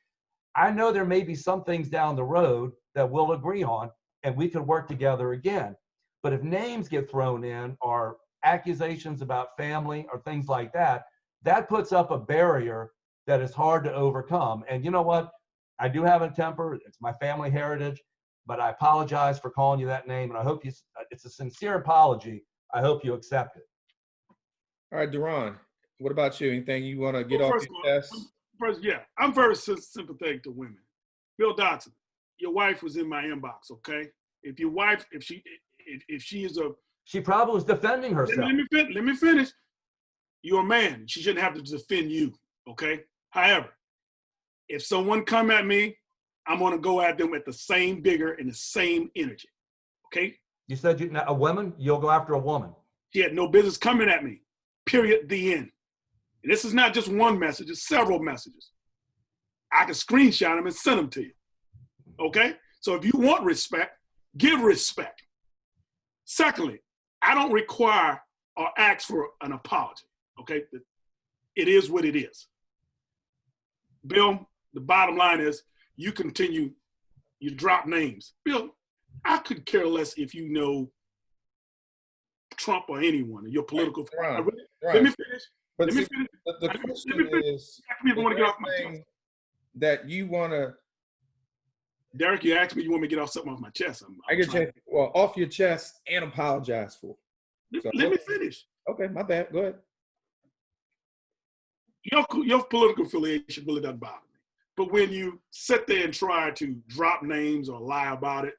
I know there may be some things down the road that we'll agree on, and we could work together again. But if names get thrown in, or accusations about family or things like that, that puts up a barrier that is hard to overcome. And you know what? I do have a temper. It's my family heritage, but I apologize for calling you that name. And I hope it's a sincere apology. I hope you accept it. All right, Deron, what about you? Anything you want to get off your chest? First, yeah, I'm very sympathetic to women. Bill Dotson, your wife was in my inbox, okay? If your wife, if she is a... She probably was defending herself. Let me finish. You're a man. She shouldn't have to defend you, okay? However, if someone come at me, I'm going to go at them with the same vigor and the same energy, okay? You said a woman, you'll go after a woman. She had no business coming at me, period, the end. And this is not just one message, it's several messages. I can screenshot them and send them to you, okay? So if you want respect, give respect. Secondly, I don't require or ask for an apology, okay? It is what it is. Bill, the bottom line is you continue, you drop names. Bill, I could care less if you know Trump or anyone, your political. Right. Let me finish. But let see, me finish. the question is, that you want to. Derek, you asked me you want me to get off something off my chest. I get you, well, off your chest and apologize for. Let me finish. Okay, my bad. Go ahead. Your political affiliation really doesn't bother me. But when you sit there and try to drop names or lie about it,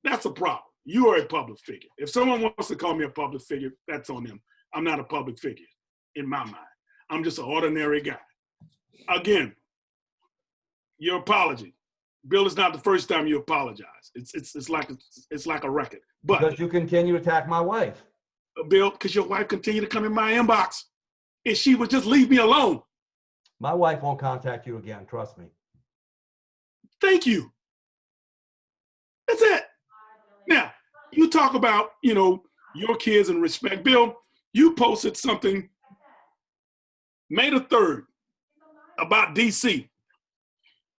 that's a problem. You are a public figure. If someone wants to call me a public figure, that's on them. I'm not a public figure in my mind. I'm just an ordinary guy. Again, your apology. Bill, it's not the first time you apologize. It's like a record. But because you continue to attack my wife. Bill, because your wife continued to come in my inbox. And she would just leave me alone. My wife won't contact you again, trust me. Thank you. That's it. Now, you talk about, your kids and respect. Bill, you posted something May the 3rd about DC.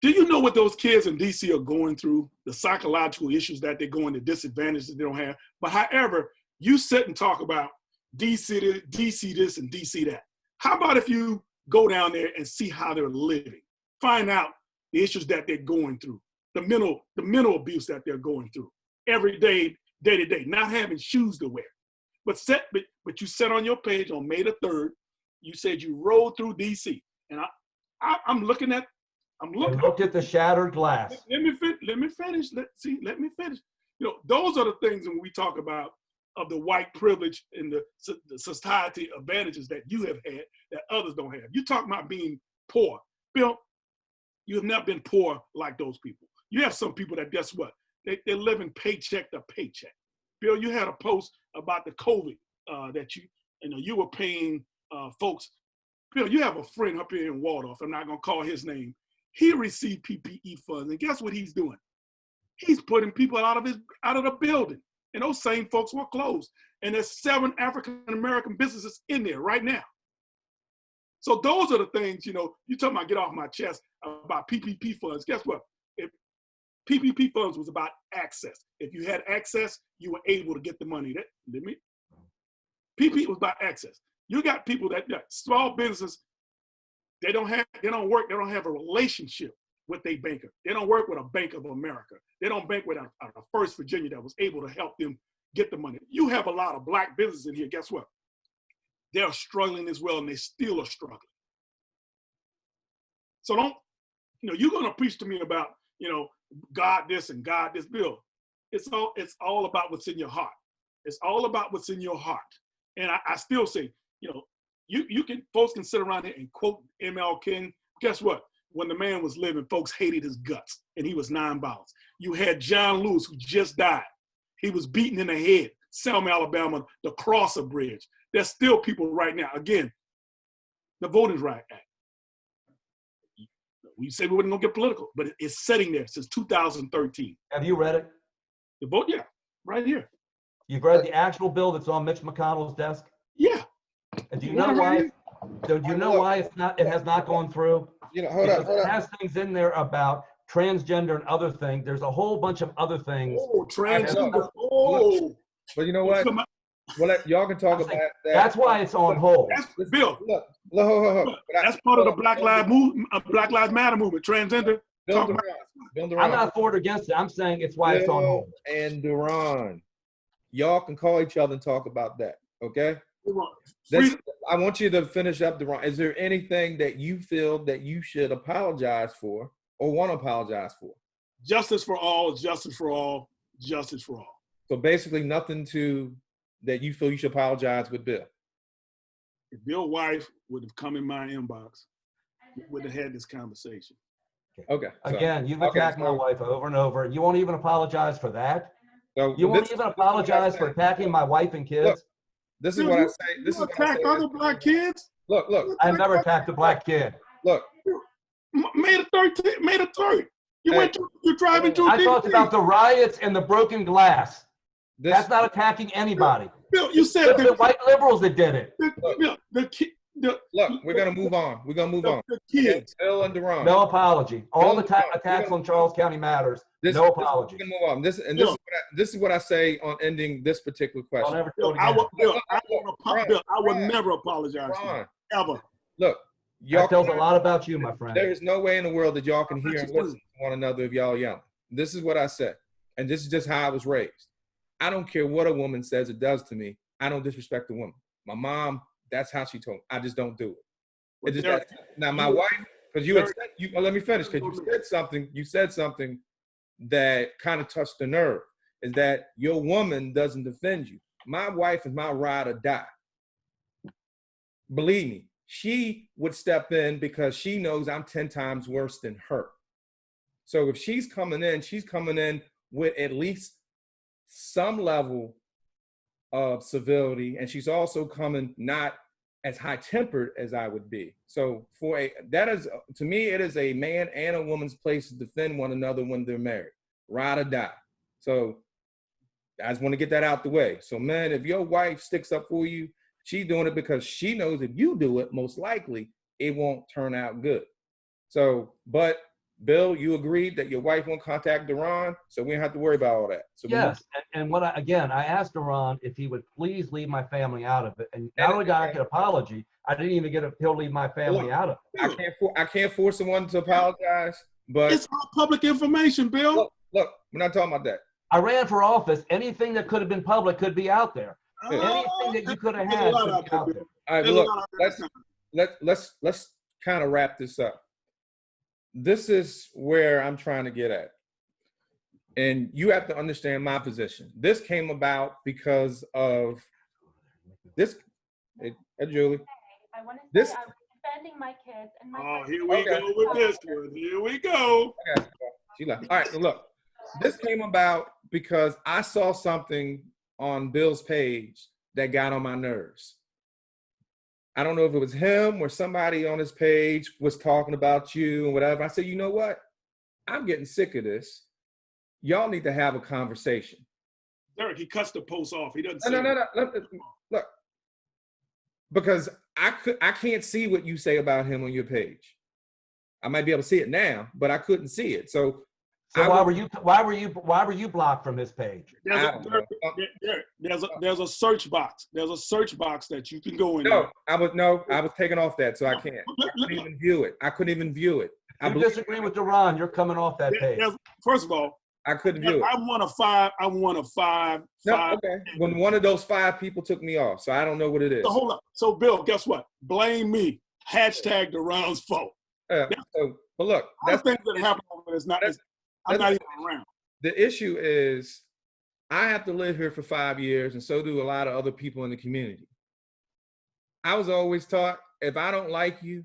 Do you know what those kids in DC are going through? The psychological issues that they're going, the disadvantages they don't have. But however, you sit and talk about DC this and DC that. How about if you go down there and see how they're living? Find out the issues that they're going through, the mental abuse that they're going through every day, day to day, not having shoes to wear. But you said on your page on May the 3rd, you said you rode through DC. And I'm looking. I looked at the shattered glass. Let me finish. Let me finish. Those are the things when we talk about of the white privilege and the society advantages that you have had that others don't have. You talk about being poor. Bill, you have not been poor like those people. You have some people that, guess what? They're living paycheck to paycheck. Bill, you had a post about the COVID that you were paying folks. Bill, you have a friend up here in Waldorf. I'm not going to call his name. He received PPE funds, and guess what he's doing? He's putting people out of the building. And those same folks were closed. And there's 7 African-American businesses in there right now. So those are the things, you know, you talking about get off my chest about PPP funds. Guess what? If PPP funds was about access. If you had access, you were able to get the money. PP was about access. You got people that small businesses, they don't have a relationship with their banker. They don't work with a Bank of America. They don't bank with a First Virginia that was able to help them get the money. You have a lot of black businesses in here. Guess what? They're struggling as well, and they still are struggling. So you're gonna preach to me about, God this and God this. Bill, it's all about what's in your heart. It's all about what's in your heart. And I still say, folks can sit around here and quote ML King. Guess what? When the man was living, folks hated his guts, and he was nonviolent. You had John Lewis, who just died. He was beaten in the head, Selma, Alabama, the Crosser Bridge. There's still people right now. Again, the Voting Rights Act. We said we wasn't gonna get political, but it's sitting there since 2013. Have you read it? The vote, yeah, right here. You've read the actual bill that's on Mitch McConnell's desk? Yeah. And do you know why? Do you know why it has not gone through? Hold up. It has things in there about transgender and other things. There's a whole bunch of other things. Oh, transgender. Oh. But you know what? Well, y'all can talk about that. That's why it's on hold. That's Bill. Look. That's part of the Black Lives Matter movement. Transgender. Bill Deron. I'm not for it or against it. I'm saying it's why it's on hold. And Deron, y'all can call each other and talk about that. Okay. I want you to finish up, Deron. Is there anything that you feel that you should apologize for or want to apologize for? Justice for all. Justice for all. Justice for all. So basically, nothing that you feel you should apologize with Bill. If Bill's wife would have come in my inbox, we would have had this conversation. Okay. Again, you've attacked my wife over and over. You won't even apologize for that? So you won't even apologize for attacking my wife and kids? Look, this is what I say. This is what I say. Other black kids? Look. I never attacked a black kid. Look. May the 3rd. You're driving to. I talked about the riots and the broken glass. That's not attacking anybody. Bill, you said the white liberals that did it. Look, we're gonna move on. The kids. Bill and Deron. No apology. All the attacks on Charles County matters. No apology. We're gonna move on. This is what I say on ending this particular question. I would never apologize to you, ever. Look, that tells a lot about you, my friend. There is no way in the world that y'all can hear and listen to one another if y'all yelling. This is what I said, and this is just how I was raised. I don't care what a woman says it does to me. I don't disrespect a woman. My mom, that's how she told me. I just don't do it. Now my wife, because let me finish, because you said something that kind of touched the nerve, is that your woman doesn't defend you. My wife is my ride or die. Believe me, she would step in because she knows I'm 10 times worse than her. So if she's coming in with at least some level of civility, and she's also coming not as high-tempered as I would be. So to me, it is a man and a woman's place to defend one another when they're married, ride or die. So I just want to get that out the way. So man, if your wife sticks up for you, she's doing it because she knows if you do it, most likely it won't turn out good. So, but Bill, you agreed that your wife won't contact Deron, so we don't have to worry about all that. So yes, and I asked Deron if he would please leave my family out of it, and not only did I get an apology, I didn't even get he'll leave my family out of it. I can't force someone to apologize, but it's all public information, Bill. Look, we're not talking about that. I ran for office. Anything that could have been public could be out there. Anything that you could have had could be out there. All right, look, let's kind of wrap this up. This is where I'm trying to get at. And you have to understand my position. This came about because of this. Hey, Julie. I want to say I was defending my kids and my here we go with this one. Here we go. Okay. She left. All right, so look. This came about because I saw something on Bill's page that got on my nerves. I don't know if it was him or somebody on his page was talking about you and whatever. I said, you know what? I'm getting sick of this. Y'all need to have a conversation. Derek, he cuts the post off. He doesn't say No. Look, because I can't see what you say about him on your page. I might be able to see it now, but I couldn't see it. So why were you blocked from his page? There's a search box. There's a search box that you can go in. I was taken off that, so I can't. I couldn't even view it. You disagree with Deron, you're coming off that page. First of all, I couldn't view it. I'm one of five. Okay. When one of those 5 people took me off, so I don't know what it is. So hold up. So Bill, guess what? Blame me. Hashtag Deron's fault. But look, that's things that happen over this. I'm not even around. The issue is, I have to live here for 5 years, and so do a lot of other people in the community. I was always taught, if I don't like you,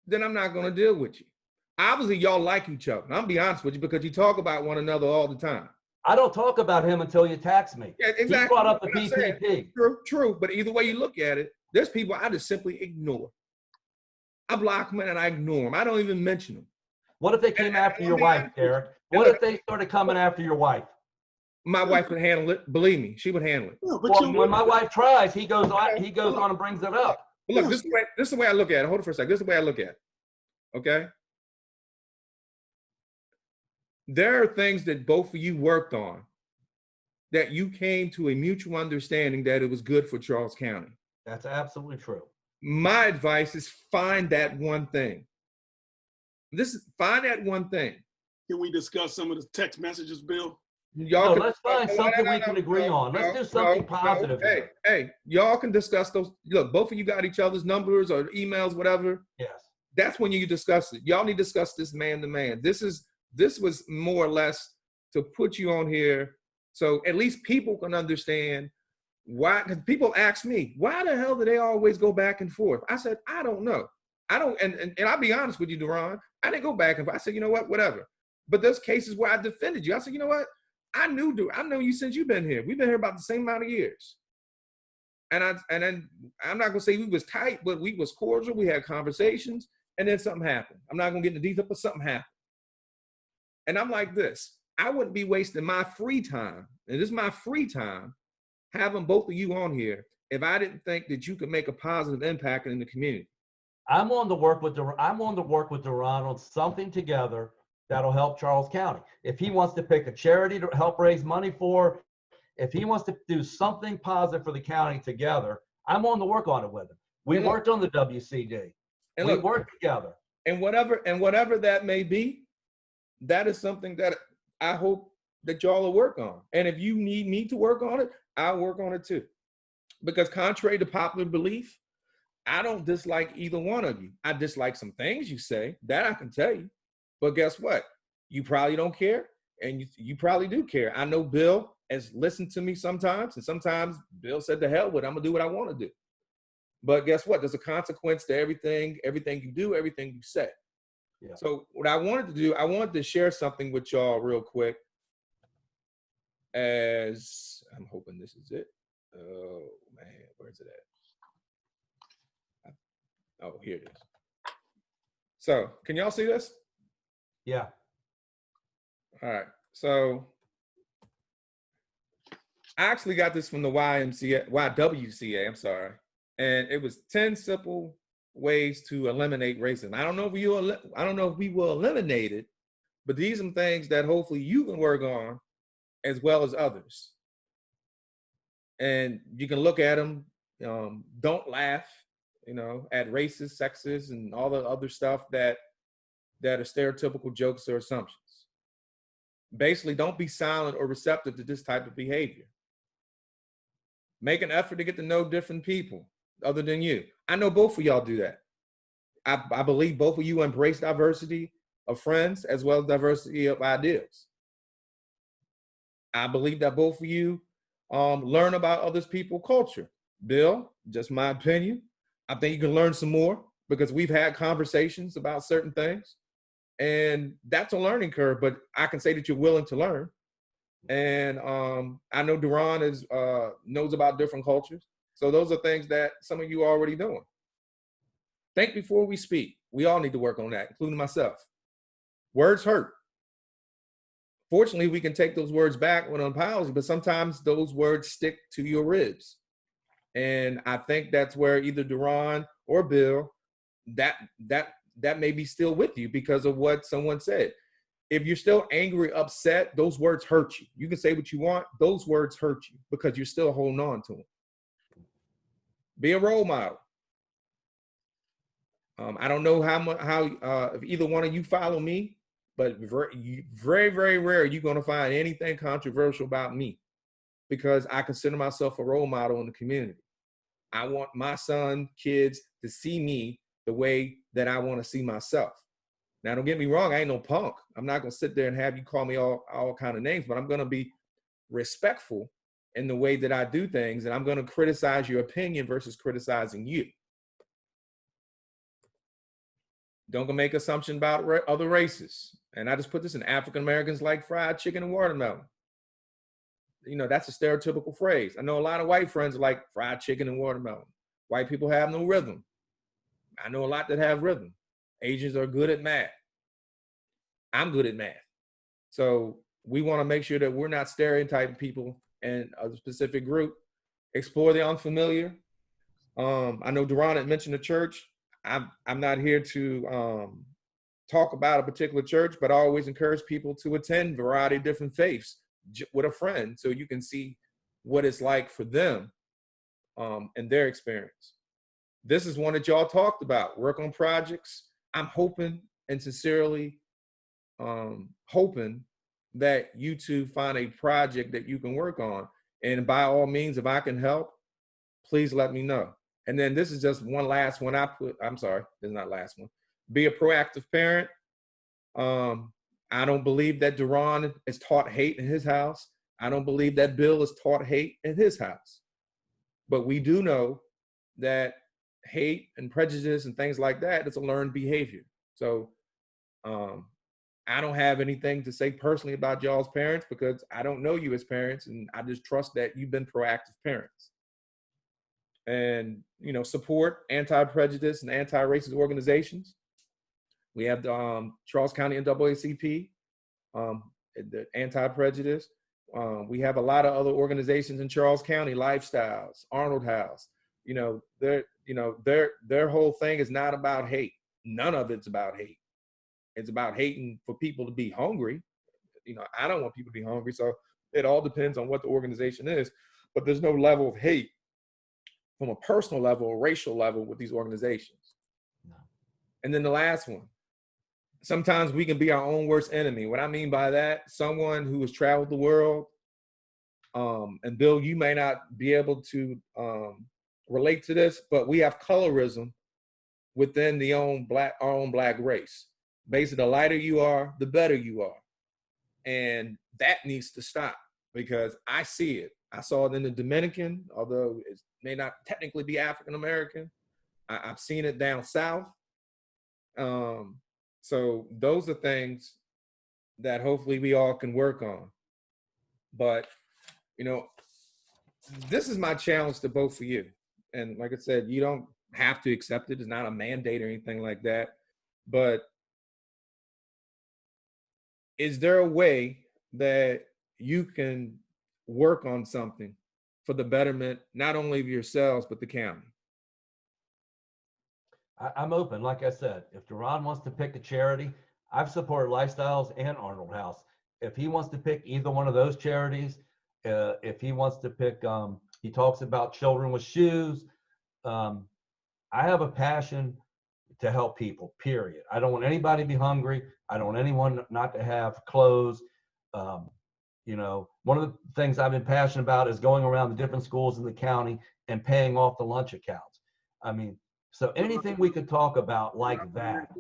then I'm not going to deal with you. Obviously, y'all like each other. And I'm be honest with you, because you talk about one another all the time. I don't talk about him until you tax me. Yeah, exactly. He brought up the PPP. True. But either way you look at it, there's people I just simply ignore. I block them and I ignore them. I don't even mention them. What if they came after your wife, Derek? What if they started coming after your wife? My wife would handle it. Believe me, she would handle it. Yeah, well, when my wife tries, he goes on and brings it up. But look, this is the way I look at it. Hold it for a second. This is the way I look at it. Okay? There are things that both of you worked on that you came to a mutual understanding that it was good for Charles County. That's absolutely true. My advice is find that one thing. Find that one thing. Can we discuss some of the text messages, Bill? Let's find something we can agree on. Let's do something positive. Hey, y'all can discuss those. Look, both of you got each other's numbers or emails, whatever. Yes. That's when you discuss it. Y'all need to discuss this man to man. This was more or less to put you on here so at least people can understand why. Because people ask me, why the hell do they always go back and forth? I said, I don't know. I don't, and I'll be honest with you, Deron. I didn't go back and forth. I said, you know what, whatever. But there's cases where I defended you. I said, you know what? I know you since you've been here. We've been here about the same amount of years. And then I'm not gonna say we was tight, but we was cordial. We had conversations, and then something happened. I'm not gonna get into detail, but something happened. And I'm like this: I wouldn't be wasting my free time, and this is my free time, having both of you on here if I didn't think that you could make a positive impact in the community. I'm on to work with Deron on something together that'll help Charles County. If he wants to pick a charity to help raise money for, if he wants to do something positive for the county together, I'm on to work on it with him. We worked on the WCD. And we worked together. And whatever that may be, that is something that I hope that y'all will work on. And if you need me to work on it, I'll work on it too. Because contrary to popular belief, I don't dislike either one of you. I dislike some things you say, that I can tell you. But guess what? You probably don't care, and you probably do care. I know Bill has listened to me sometimes, and sometimes Bill said, to hell with it, I'm going to do what I want to do. But guess what? There's a consequence to everything you do, everything you say. Yeah. So what I wanted to do, I wanted to share something with y'all real quick, as I'm hoping this is it. Oh, man, where's it at? Oh, here it is. So can y'all see this? Yeah. All right. So I actually got this from the YWCA, I'm sorry. And it was 10 simple ways to eliminate racism. I don't know if we will eliminate it, but these are some things that hopefully you can work on as well as others. And you can look at them. Don't laugh, at racist, sexist, and all the other stuff that are stereotypical jokes or assumptions. Basically, don't be silent or receptive to this type of behavior. Make an effort to get to know different people other than you. I know both of y'all do that. I believe both of you embrace diversity of friends as well as diversity of ideas. I believe that both of you learn about other people's culture. Bill, just my opinion, I think you can learn some more because we've had conversations about certain things. And that's a learning curve, but I can say that you're willing to learn. And I know Deron knows about different cultures. So those are things that some of you are already doing. Think before we speak. We all need to work on that, including myself. Words hurt. Fortunately, we can take those words back with an apology, but sometimes those words stick to your ribs. And I think that's where either Deron or Bill, that may be still with you because of what someone said. If you're still angry, upset, those words hurt you. You can say what you want. Those words hurt you because you're still holding on to them. Be a role model. I don't know how if either one of you follow me, but very, very rare you're going to find anything controversial about me because I consider myself a role model in the community. I want my son, kids to see me the way that I want to see myself. Now, don't get me wrong, I ain't no punk. I'm not going to sit there and have you call me all kind of names, but I'm going to be respectful in the way that I do things, and I'm going to criticize your opinion versus criticizing you. Don't go make assumptions about other races. And I just put this in: African Americans like fried chicken and watermelon. You know, that's a stereotypical phrase. I know a lot of white friends like fried chicken and watermelon. White people have no rhythm. I know a lot that have rhythm. Asians are good at math. I'm good at math. So we want to make sure that we're not stereotyping people in a specific group. Explore the unfamiliar. I know Deron had mentioned the church. I'm not here to talk about a particular church, but I always encourage people to attend a variety of different faiths with a friend so you can see what it's like for them and their experience. This is one that y'all talked about, work on projects. I'm hoping and sincerely hoping that you two find a project that you can work on. And by all means, if I can help, please let me know. And then this is just one last one I'm sorry, this is not last one. Be a proactive parent. I don't believe that Deron is taught hate in his house. I don't believe that Bill is taught hate in his house. But we do know that hate and prejudice and things like that is a learned behavior. So I don't have anything to say personally about y'all's parents because I don't know you as parents, and I just trust that you've been proactive parents. And, you know, support anti-prejudice and anti-racist organizations. We have the Charles County NAACP, the anti-prejudice. We have a lot of other organizations in Charles County, Lifestyles, Arnold House. You know, their whole thing is not about hate. None of it's about hate. It's about hating for people to be hungry. You know, I don't want people to be hungry. So it all depends on what the organization is. But there's no level of hate from a personal level or racial level with these organizations. No. And then the last one, sometimes we can be our own worst enemy. What I mean by that, someone who has traveled the world, and Bill, you may not be able to relate to this, but we have colorism within our own black race. Basically, the lighter you are, the better you are. And that needs to stop because I see it. I saw it in the Dominican, although it may not technically be African-American. I've seen it down south. So those are things that hopefully we all can work on. But, you know, this is my challenge to both of you. And like I said, you don't have to accept it. It's not a mandate or anything like that. But is there a way that you can work on something for the betterment, not only of yourselves, but the county? I'm open. Like I said, if Deron wants to pick a charity, I've supported Lifestyles and Arnold House. If he wants to pick either one of those charities, if he wants to pick, he talks about children with shoes. I have a passion to help people, period. I don't want anybody to be hungry. I don't want anyone not to have clothes. You know, one of the things I've been passionate about is going around the different schools in the county and paying off the lunch accounts. I mean, so anything we could talk about like that,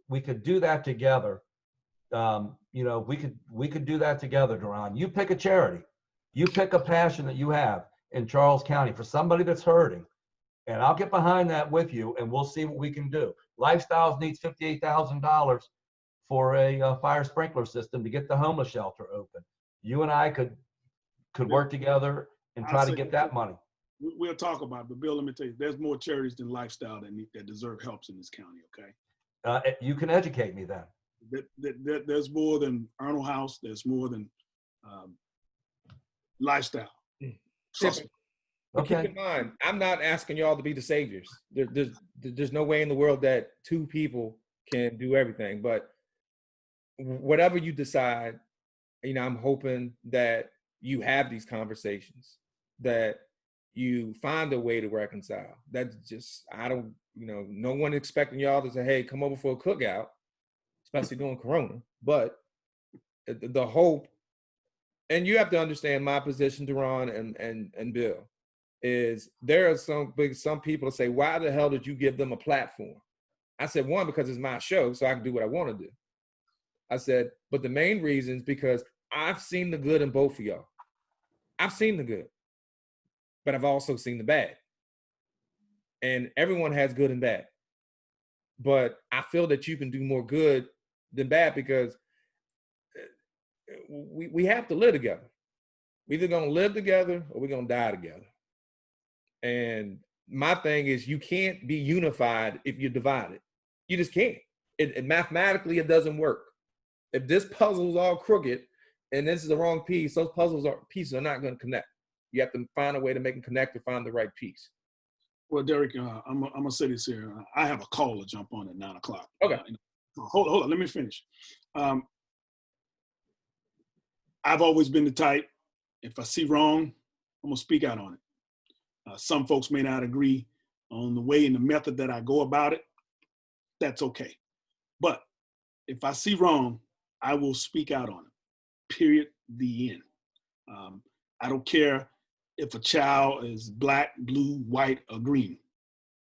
we could do that together. You know, we could do that together, Deron. You pick a charity. You pick a passion that you have in Charles County for somebody that's hurting. And I'll get behind that with you, and we'll see what we can do. Lifestyles needs $58,000 for a fire sprinkler system to get the homeless shelter open. You and I could work together and try to get that money. We'll talk about it, but Bill, let me tell you, there's more charities than Lifestyle that deserve help in this county, okay? You can educate me then. There's more than Arnold House. There's more than Lifestyle. Trust me. But keep Okay. in mind, I'm not asking y'all to be the saviors. There's no way in the world that two people can do everything. But whatever you decide, I'm hoping that you have these conversations, that you find a way to reconcile. That's just, I don't, no one expecting y'all to say, hey, come over for a cookout, especially during Corona. But the hope, and you have to understand my position, Deron and Bill, is there are some people that say, why the hell did you give them a platform? I said, one, because it's my show, so I can do what I want to do. I said, but the main reason is because I've seen the good in both of y'all. I've seen the good, but I've also seen the bad. And everyone has good and bad. But I feel that you can do more good than bad because we have to live together. We're either going to live together or we're going to die together. And my thing is, you can't be unified if you're divided. You just can't. Mathematically, it doesn't work. If this puzzle's all crooked and this is the wrong piece, those pieces are not going to connect. You have to find a way to make them connect to find the right piece. Well, Derek, I'm going to say this here. I have a call to jump on at 9 o'clock. Okay. Hold on. Let me finish. I've always been the type, if I see wrong, I'm going to speak out on it. Some folks may not agree on the way and the method that I go about it. That's okay. But if I see wrong, I will speak out on it. Period. The end. I don't care if a child is black, blue, white, or green.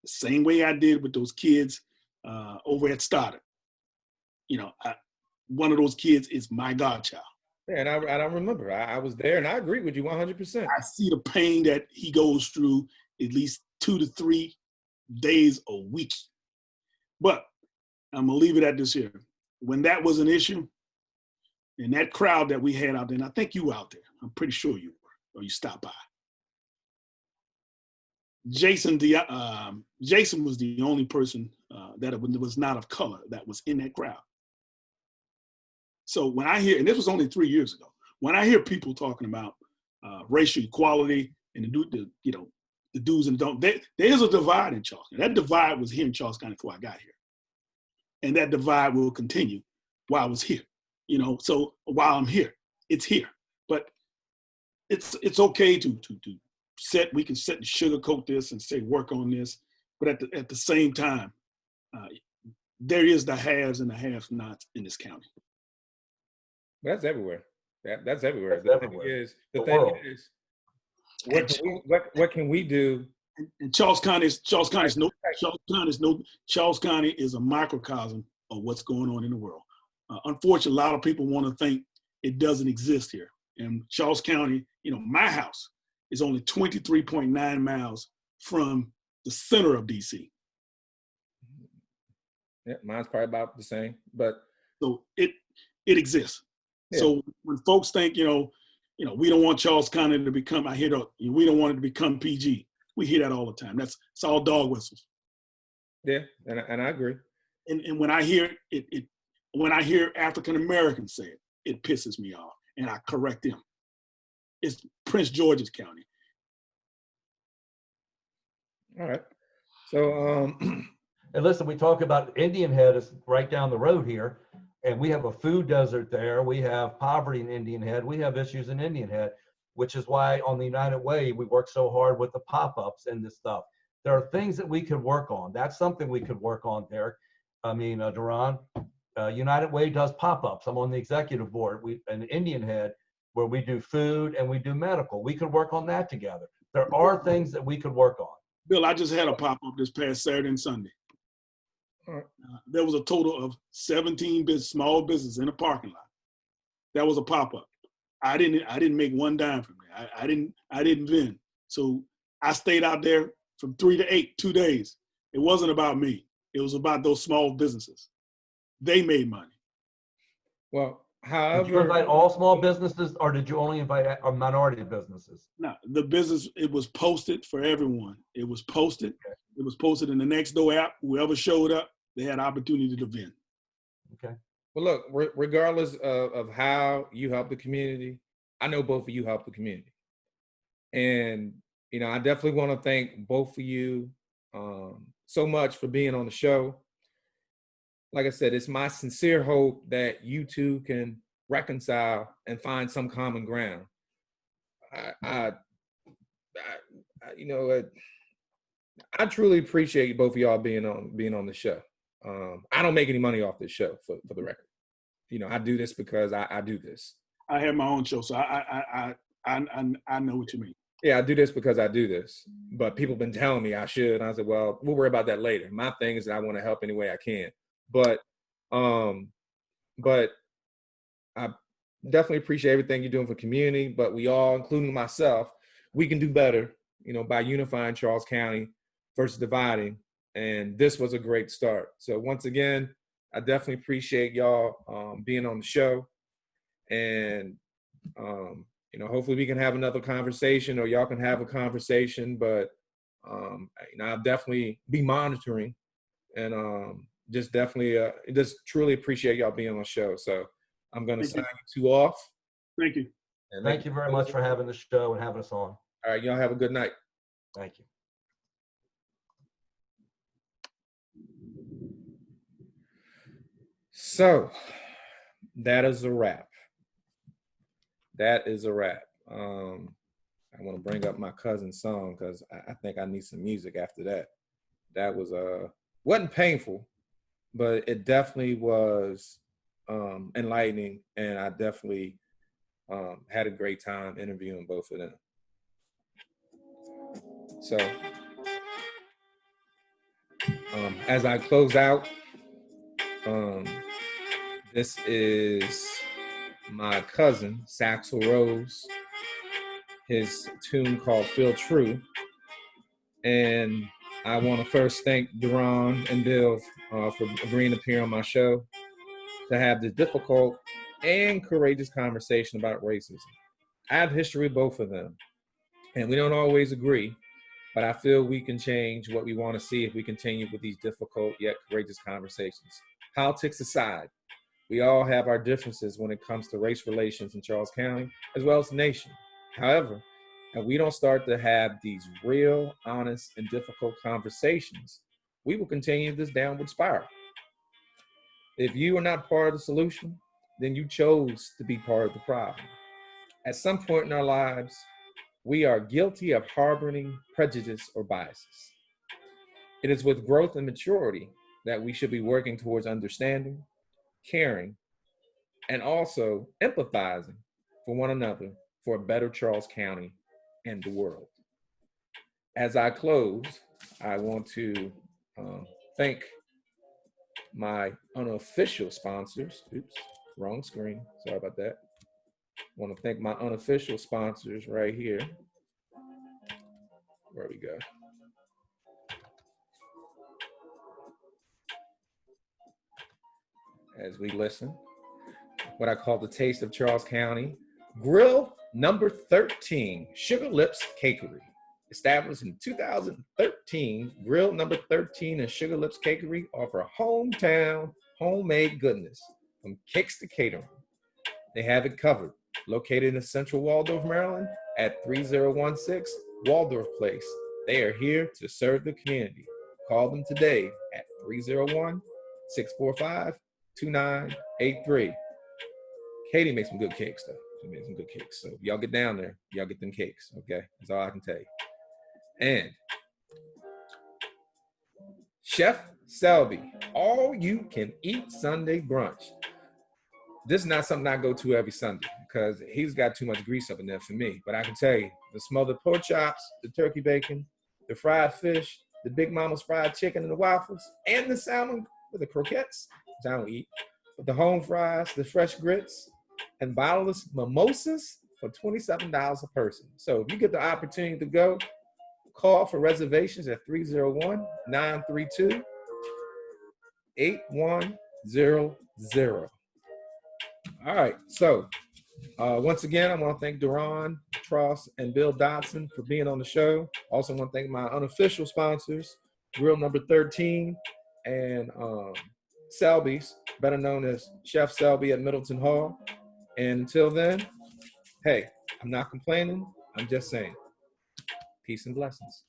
The same way I did with those kids over at Stoddard. One of those kids is my godchild. Yeah, and I remember. I was there, and I agree with you 100%. I see the pain that he goes through at least 2 to 3 days a week. But I'm going to leave it at this here. When that was an issue, and that crowd that we had out there, and I think you were out there, I'm pretty sure you were, or you stopped by. Jason was the only person that was not of color that was in that crowd. So when I hear, and this was only 3 years ago, when I hear people talking about racial equality and the do's and don'ts, there's a divide in Charles County. That divide was here in Charles County before I got here. And that divide will continue while I was here. So while I'm here, it's here. But it's okay to we can sit and sugarcoat this and say work on this. But at the same time, there is the haves and the have-nots in this county. That's everywhere. That's everywhere. That's everywhere. The thing is, what can we do? And Charles County is a microcosm of what's going on in the world. Unfortunately, a lot of people want to think it doesn't exist here. And Charles County, my house is only 23.9 miles from the center of DC. Yeah, mine's probably about the same, but so it exists. Yeah. So when folks think, we don't want Charles County to become, we don't want it to become PG. We hear that all the time. It's all dog whistles. Yeah, and I agree. And when I hear when I hear African Americans say it, it pisses me off, and I correct them. It's Prince George's County. All right. So and listen, we talk about Indian Head is right down the road here, and we have a food desert there. We have poverty in Indian Head. We have issues in Indian Head, which is why on the United Way, we work so hard with the pop-ups and this stuff. There are things that we could work on. That's something we could work on, Derek. I mean, Deron, United Way does pop-ups. I'm on the executive board in Indian Head where we do food and we do medical. We could work on that together. There are things that we could work on. Bill, I just had a pop-up this past Saturday and Sunday. There was a total of 17 small businesses in a parking lot. That was a pop-up. I didn't make one dime from there. I didn't vend. So I stayed out there from 3 to 8, 2 days. It wasn't about me. It was about those small businesses. They made money. Well, however, did you invite all small businesses, or did you only invite a minority of businesses? No, the business, it was posted for everyone. It was posted. Okay. It was posted in the Nextdoor app. Whoever showed up, they had opportunity to vend. Okay. Well, look, regardless of how you help the community, I know both of you help the community. And I definitely want to thank both of you so much for being on the show. Like I said, it's my sincere hope that you two can reconcile and find some common ground. I truly appreciate both of y'all being on the show. I don't make any money off this show, for the record. I do this because I do this. I have my own show, so I know what you mean. Yeah, I do this because I do this. But people have been telling me I should. And I said, well, we'll worry about that later. My thing is that I want to help any way I can. But I definitely appreciate everything you're doing for community. But we all, including myself, we can do better, by unifying Charles County versus dividing. And this was a great start. So once again, I definitely appreciate y'all being on the show. And hopefully we can have another conversation, or y'all can have a conversation. But I'll definitely be monitoring, and just truly appreciate y'all being on the show. So I'm going to sign you two off. Thank you. And Thank you very much for having the show and having us on. All right, y'all have a good night. Thank you. So that is a wrap. That is a wrap. I want to bring up my cousin's song because I think I need some music after that. That was wasn't painful, but it definitely was enlightening, and I definitely had a great time interviewing both of them. So as I close out, this is my cousin, Saxel Rose, his tune called Feel True. And I want to first thank Deron and Bill for agreeing to appear on my show to have this difficult and courageous conversation about racism. I have history with both of them, and we don't always agree, but I feel we can change what we want to see if we continue with these difficult yet courageous conversations. Politics aside, we all have our differences when it comes to race relations in Charles County, as well as the nation. However, if we don't start to have these real, honest, and difficult conversations, we will continue this downward spiral. If you are not part of the solution, then you chose to be part of the problem. At some point in our lives, we are guilty of harboring prejudice or biases. It is with growth and maturity that we should be working towards understanding, caring, and also empathizing for one another for a better Charles County and the world. As I close, I want to thank my unofficial sponsors. Oops, wrong screen. Sorry about that. I want to thank my unofficial sponsors right here. Where we go. As we listen, what I call the Taste of Charles County. Grill number 13, Sugar Lips Cakery. Established in 2013, Grill number 13 and Sugar Lips Cakery offer hometown, homemade goodness from cakes to catering. They have it covered. Located in Central Waldorf, Maryland at 3016 Waldorf Place. They are here to serve the community. Call them today at 301-645-2983. Katie makes some good cakes, though. She makes some good cakes. So if y'all get down there, y'all get them cakes, okay? That's all I can tell you. And Chef Selby, all you can eat Sunday brunch. This is not something I go to every Sunday because he's got too much grease up in there for me. But I can tell you, the smothered pork chops, the turkey bacon, the fried fish, the Big Mama's fried chicken and the waffles, and the salmon with the croquettes, which I don't eat, but the home fries, the fresh grits, and bottomless mimosas for $27 a person. So if you get the opportunity to go, call for reservations at 301-932-8100. All right, so once again, I want to thank Deron, Tross, and Bill Dotson for being on the show. Also want to thank my unofficial sponsors, Grill number 13 and Selby's, better known as Chef Selby at Middleton Hall. And until then, hey, I'm not complaining, I'm just saying. Peace and blessings.